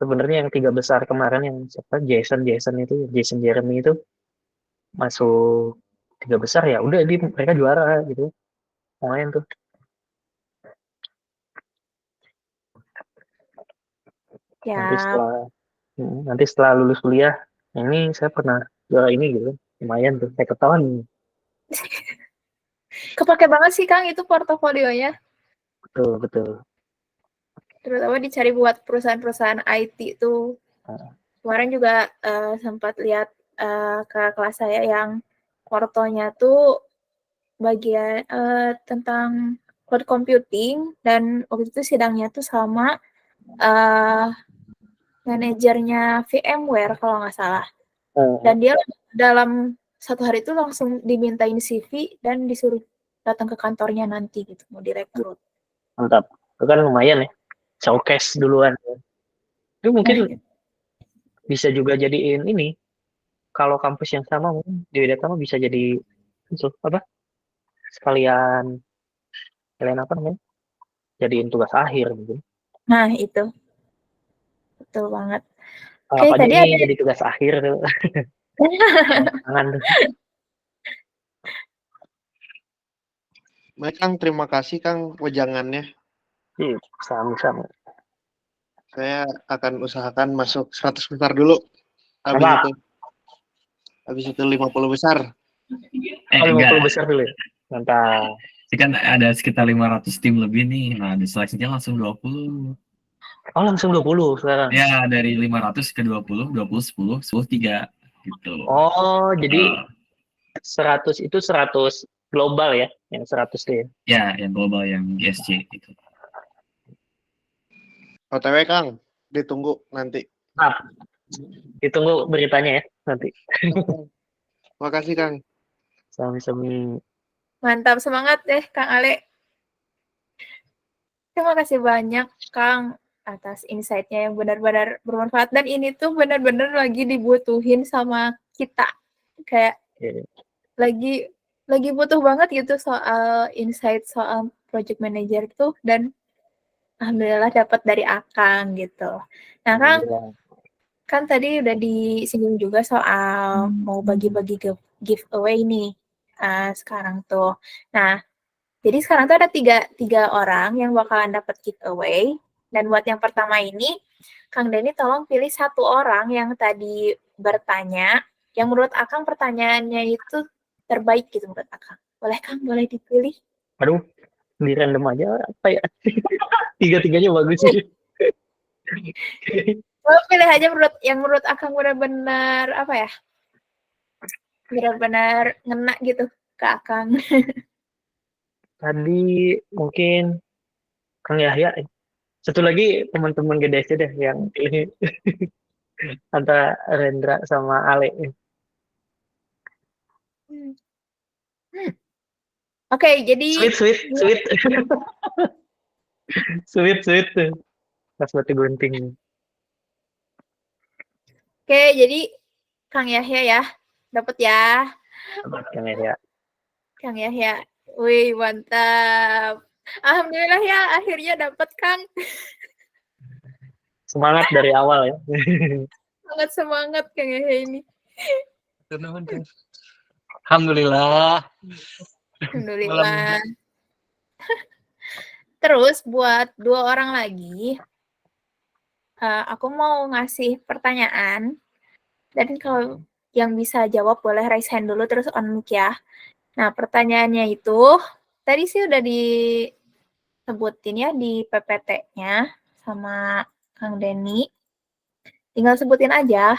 sebenarnya yang 3 besar kemarin yang siapa Jason Jeremy itu masuk 3 besar ya udah mereka juara gitu, lumayan tuh. Ya, Nanti setelah lulus kuliah ini saya pernah juara ini gitu, lumayan tuh, saya ketahuan. kepake banget sih Kang itu portofolionya. Betul. Terutama dicari buat perusahaan-perusahaan IT tuh. Kemarin juga sempat lihat ke kelas saya yang portonya tuh bagian tentang cloud computing, dan waktu itu sidangnya tuh sama manajernya VMware kalau nggak salah. Dan dia dalam 1 hari itu langsung dimintain CV dan disuruh datang ke kantornya nanti gitu, mau direkrut. Mantap, itu kan lumayan ya, showcase duluan. Itu mungkin bisa juga jadiin ini, kalau kampus yang sama mungkin di Widata bisa jadi itu apa? Sekalian apa namanya? Jadiin tugas akhir mungkin. Nah, itu. Betul banget. Kalau Oke, apa tadi ini ada jadi tugas akhir tuh. Tangan tuh. Baik Kang, terima kasih Kang wejangannya. Sama-sama. Saya akan usahakan masuk 100 besar dulu. Habis itu 50 besar. 50 besar dulu ya. Mantap. Kan ada sekitar 500 tim lebih nih. Nah, seleksinya langsung 20. Oh, langsung 20 sekarang. Ya, dari 500 ke 20, 10, 3 gitu. Oh, jadi 100 itu 100 global ya, yang 100 tuh ya. Ya, yang global, yang GSC gitu. OTW Kang, ditunggu nanti. Ditunggu beritanya ya nanti. Makasih Kang. Sami-sami. Mantap, semangat deh Kang Ale. Terima kasih banyak Kang atas insight-nya yang benar-benar bermanfaat, dan ini tuh benar-benar lagi dibutuhin sama kita. Kayak lagi butuh banget gitu soal insight soal project manager tuh, dan alhamdulillah dapat dari Akang gitu. Nah, Kang, kan tadi udah disinggung juga soal mau bagi-bagi giveaway nih sekarang tuh. Nah, jadi sekarang tuh ada tiga orang yang bakalan dapat giveaway. Dan buat yang pertama ini, Kang Denny tolong pilih 1 orang yang tadi bertanya, yang menurut Akang pertanyaannya itu terbaik gitu menurut Akang. Boleh Kang, boleh dipilih? Aduh, di random aja apa ya? Tiga-tiganya bagus sih. Pilih aja yang menurut Akang benar-benar apa ya? Benar-benar ngena gitu ke Akang. Tadi mungkin Kang Yahya. Satu lagi teman-teman gede aja deh yang pilih. Antara Rendra sama Ale. Oke, jadi Sweet. Sweet tuh. Pas batu gunting. Oke, jadi Kang Yahya ya, dapat ya. Kang Yahya. Kang Yahya, wih mantap. Alhamdulillah ya, akhirnya dapat Kang. Semangat dari awal ya. Semangat Kang Yahya ini. Alhamdulillah. Alhamdulillah. Terus buat 2 orang lagi, aku mau ngasih pertanyaan, dan kalau yang bisa jawab boleh raise hand dulu terus on mic ya. Nah, pertanyaannya itu tadi sih udah disebutin ya di PPT-nya sama Kang Denny. Tinggal sebutin aja.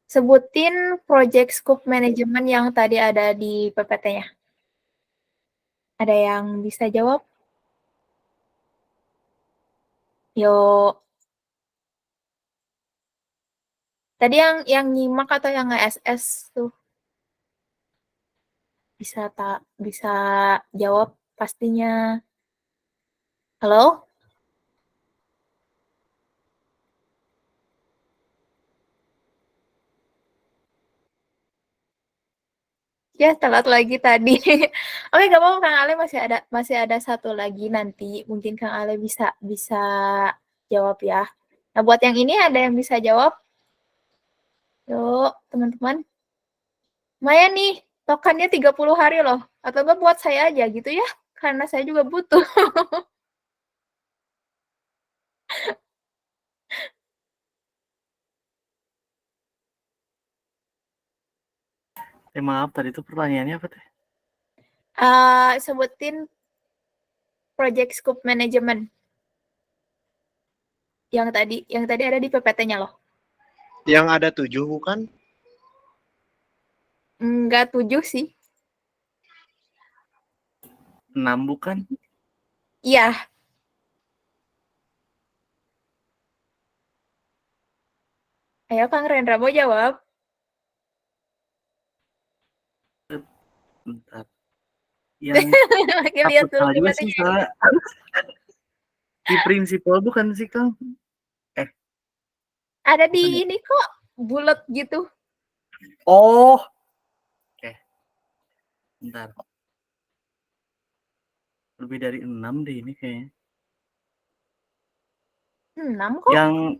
Sebutin project scope management yang tadi ada di PPT-nya. Ada yang bisa jawab? Yuk. Tadi yang nyimak atau yang nge-SS tuh bisa jawab pastinya. Halo? Ya, telat lagi tadi. Oke, gak apa-apa Kang Ale masih ada satu lagi nanti. Mungkin Kang Ale bisa jawab ya. Nah, buat yang ini ada yang bisa jawab? Yuk, teman-teman. Lumayan nih, tokennya 30 hari loh. Atau enggak buat saya aja gitu ya. Karena saya juga butuh. Maaf, tadi itu pertanyaannya apa teh? Sebutin project scope management. Yang tadi ada di PPT-nya loh. Yang ada 7 bukan? Enggak 7 sih. 6 bukan? Iya. Ayo Kang Rendra mau jawab. Bentar. Yang Oke, lihat dulu salah juga sih, PPT-nya. salah. Di prinsipal bukan sih, Kang? Ada Bukan ya? di ini kok, bulat gitu. Oh. Oke. Bentar. Lebih dari 6 deh ini kayaknya. 6 kok.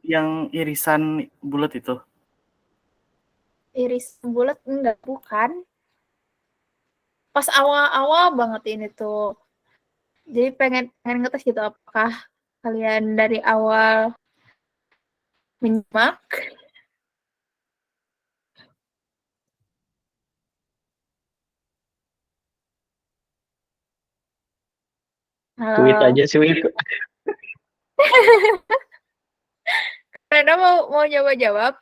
Yang irisan bulat itu. Iris bulat enggak, bukan. Pas awal-awal banget ini tuh. Jadi pengen ngetes gitu apakah kalian dari awal menyimak. Tweet aja sih. Rena mau nyoba jawab?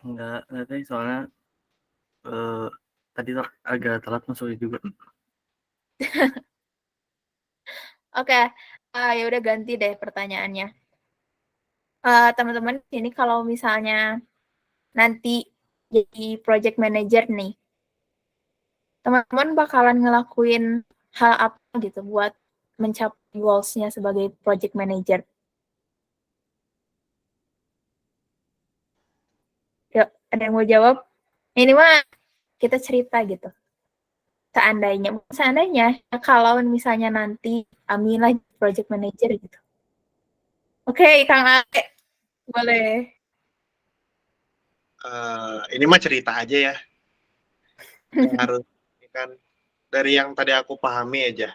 Enggak tahu soalnya tadi agak telat masuk juga. Oke, ya udah ganti deh pertanyaannya. Teman-teman, ini kalau misalnya nanti jadi project manager nih, teman-teman bakalan ngelakuin hal apa gitu buat mencapai goals-nya sebagai project manager? Yuk, ada yang mau jawab? Ini mah kita cerita gitu. Seandainya kalau misalnya nanti Aminah project manager gitu. Oke, Kang Ale, boleh. Ini mah cerita aja ya. Harus kan dari yang tadi aku pahami aja.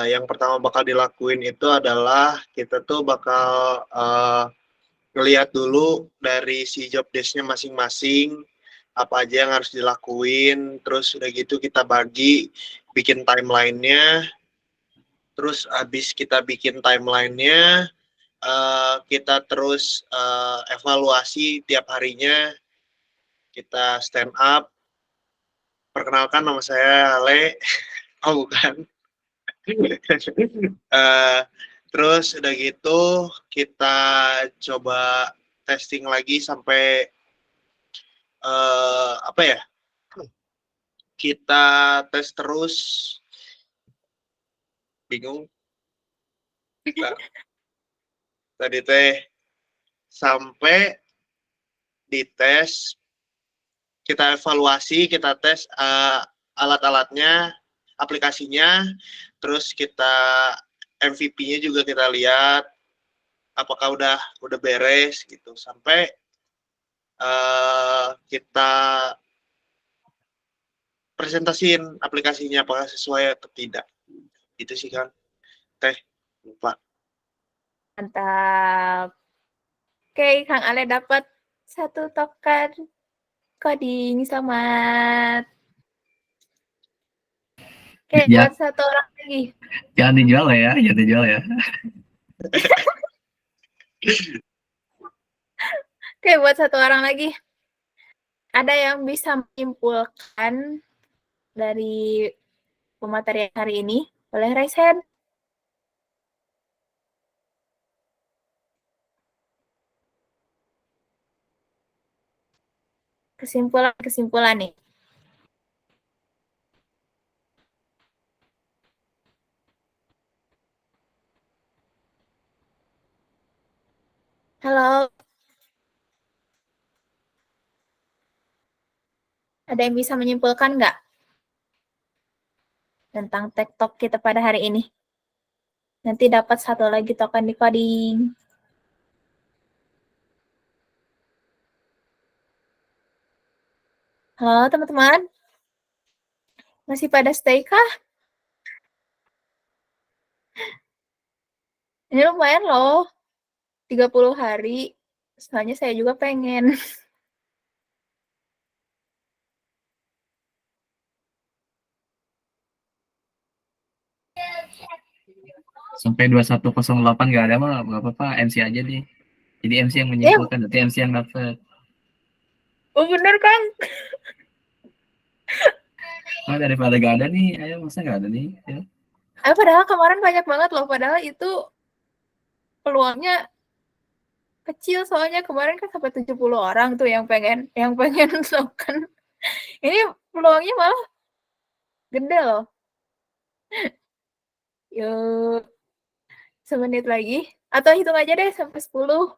Yang pertama bakal dilakuin itu adalah kita tuh bakal ngelihat dulu dari si job desk-nya masing-masing apa aja yang harus dilakuin, terus udah gitu kita bagi, bikin timeline-nya, terus habis kita bikin timeline-nya, kita terus evaluasi tiap harinya, kita stand up, perkenalkan nama saya Ale, oh bukan, terus udah gitu kita coba testing lagi sampai apa ya, kita tes terus, bingung nah, tadi teh sampai dites, kita evaluasi, kita tes alat-alatnya, aplikasinya, terus kita MVP-nya juga kita lihat apakah udah beres gitu sampai kita presentasiin aplikasinya apakah sesuai atau tidak. Itu sih kan. Teh lupa. Mantap. Oke, Kang Ale dapat 1 token coding. Selamat. Oke, Ya, buat satu orang lagi. jangan dijual ya, jangan dijual ya. Oke, buat satu orang lagi. Ada yang bisa menyimpulkan dari pematerian hari ini? Boleh raise hand? Kesimpulan nih. Halo, ada yang bisa menyimpulkan nggak tentang TikTok kita pada hari ini? Nanti dapat satu lagi token decoding. Halo teman-teman, masih pada stay kah? Ini lumayan loh, 30 hari. Soalnya saya juga pengen. Sampai 2108 nggak ada mah nggak apa-apa, MC aja deh. Jadi MC yang menyimpulkan, nanti MC yang dapat. Oh bener kan? Oh, daripada nggak ada nih, ayo masa nggak ada nih? Ya. Padahal kemarin banyak banget loh, padahal itu peluangnya kecil soalnya kemarin kan sampai 70 orang tuh yang pengen token. Ini peluangnya malah gede loh. Yuk, semenit lagi. Atau hitung aja deh sampai 10.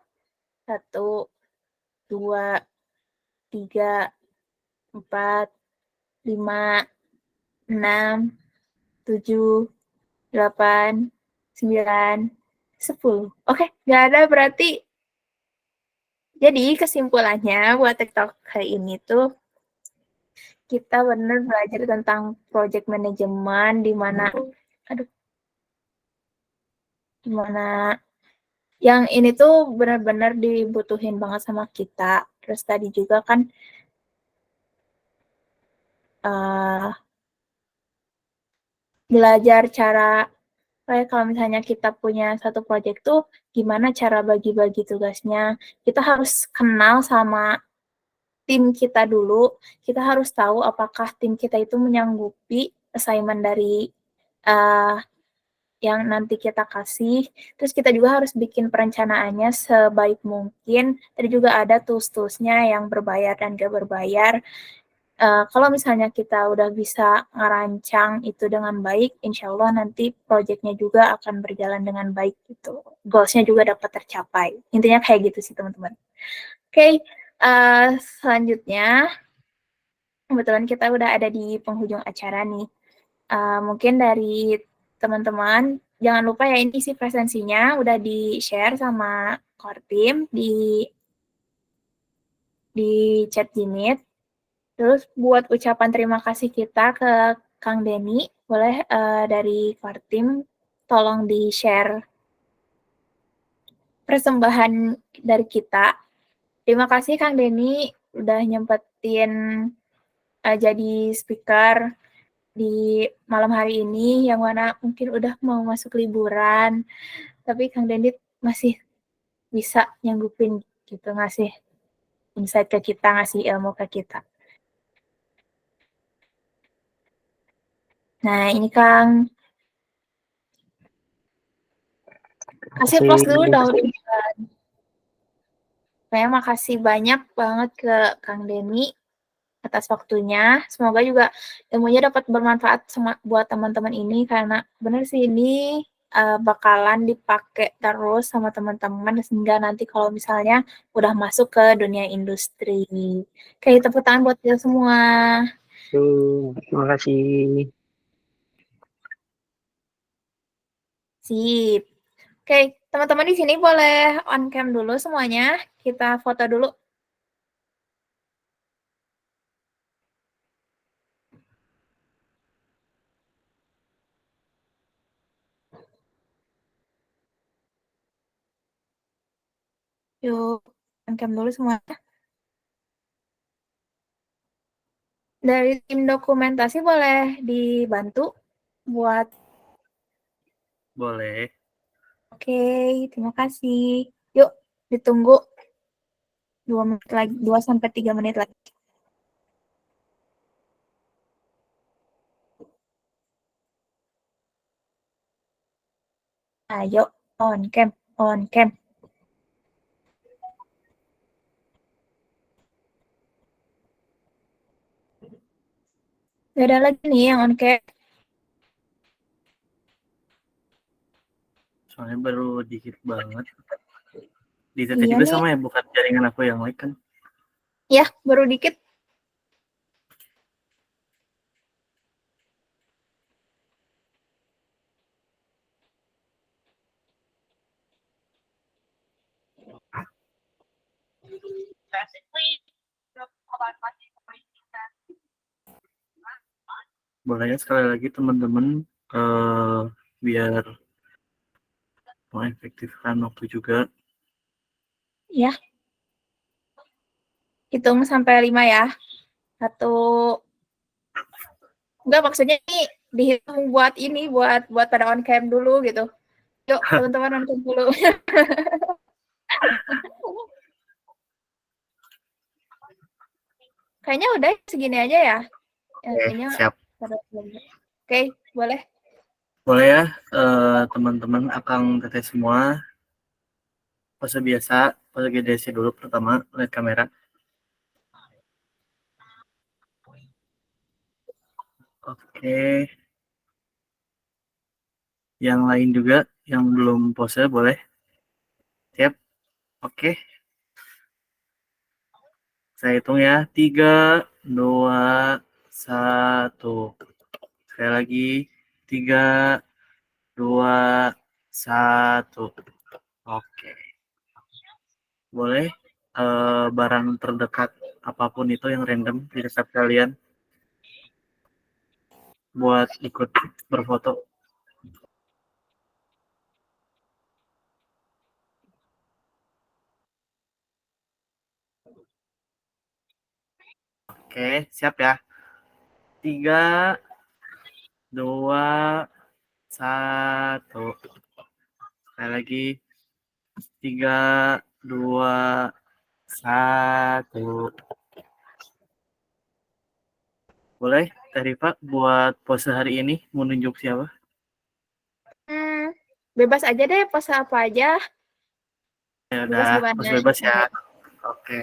1, 2, 3, 4, 5, 6, 7, 8, 9, 10. Oke, nggak ada berarti. Jadi kesimpulannya buat TikTok hari ini tuh kita benar belajar tentang project management di mana yang ini tuh benar-benar dibutuhin banget sama kita. Terus tadi juga kan belajar cara kayak kalau misalnya kita punya satu project tuh gimana cara bagi-bagi tugasnya. Kita harus kenal sama tim kita dulu. Kita harus tahu apakah tim kita itu menyanggupi assignment dari yang nanti kita kasih. Terus kita juga harus bikin perencanaannya sebaik mungkin. Tadi juga ada tools-toolsnya yang berbayar dan gak berbayar. Kalau misalnya kita udah bisa ngerancang itu dengan baik, insya Allah nanti proyeknya juga akan berjalan dengan baik gitu. Goals-nya juga dapat tercapai. Intinya kayak gitu sih teman-teman. Oke, selanjutnya kebetulan kita udah ada di penghujung acara nih. Mungkin dari teman-teman jangan lupa ya ini isi presensinya udah di-share sama core team di chat Jimit. Terus buat ucapan terima kasih kita ke Kang Denny, boleh dari core team tolong di-share persembahan dari kita. Terima kasih Kang Denny udah nyempetin jadi speaker di malam hari ini yang mana mungkin udah mau masuk liburan, tapi Kang Denny masih bisa nyanggupin gitu, ngasih insight ke kita, ngasih ilmu ke kita. Nah, ini Kang, kasih close dulu dong. Saya makasih banyak banget ke Kang Denny atas waktunya. Semoga juga ilmunya dapat bermanfaat buat teman-teman ini karena benar sih ini bakalan dipakai terus sama teman-teman sehingga nanti kalau misalnya udah masuk ke dunia industri. Oke, tepuk tangan buat kita semua. Terima kasih. Sip. Oke, teman-teman di sini boleh on cam dulu semuanya. Kita foto dulu. Yuk, on cam dulu semuanya. Dari tim dokumentasi boleh dibantu buat Boleh. oke, terima kasih. Yuk, ditunggu 2 menit lagi, 2 sampai 3 menit lagi. Ayo, on cam, on cam. Gak ada lagi nih yang on cam. Soalnya baru dikit banget. Di TT Iya juga nih. sama ya, bukan jaringan aku yang like kan? Ya, baru dikit. Boleh ya sekali lagi teman-teman, biar mengefektifkan waktu juga. Ya. Hitung sampai 5 ya. 1. Enggak, maksudnya nih dihitung buat ini, buat pada on cam dulu gitu. Yuk, teman-teman on cam dulu. Kayaknya udah segini aja ya. Kayaknya Siap. Oke, boleh. Boleh ya, teman-teman, akang teteh semua. Pose biasa, pose GDC dulu pertama, lihat kamera. Oke. Yang lain juga, yang belum pose boleh. Siap. Oke. Saya hitung ya. 3, 2, 1. Sekali lagi. 3, 2, 1. Oke. Boleh barang terdekat apapun itu yang random di dekat kalian buat ikut berfoto. Oke, siap ya. 3, 2, 1. Sekali lagi. 3, 2, 1. Boleh, Teh Rifa, buat pose hari ini mau nunjuk siapa? Bebas aja deh, pose apa aja. Ya Bebas udah, gimana? pose bebas ya. Oke.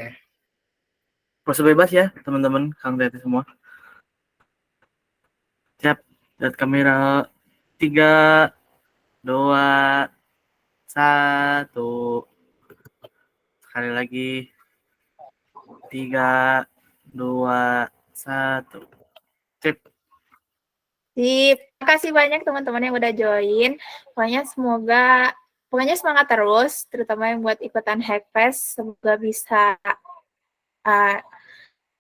Pose bebas ya, teman-teman, Kang Tete semua. Siap, lihat kamera. 3, 2, 1. Sekali lagi. 3, 2, 1. Sip. Sip. Terima kasih banyak teman-teman yang udah join. Pokoknya semangat terus, terutama yang buat ikutan Hackfest. Semoga bisa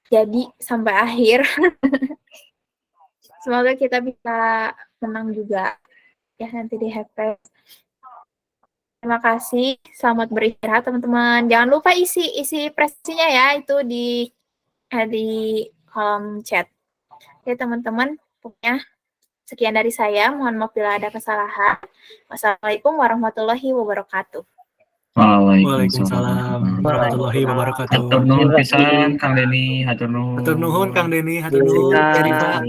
jadi sampai akhir. Semoga kita bisa menang juga ya nanti di Hackfest. Terima kasih. Selamat beristirahat teman-teman. Jangan lupa isi prestasinya ya, itu di kolom chat. Oke teman-teman, pokoknya sekian dari saya. Mohon maaf bila ada kesalahan. Wassalamualaikum warahmatullahi wabarakatuh. Waalaikumsalam warahmatullahi wabarakatuh. Hatur nuhun pisan Kang Deni, hatur nuhun. Hatur nuhun Kang Deni, hatur nuhun Teh Rifa.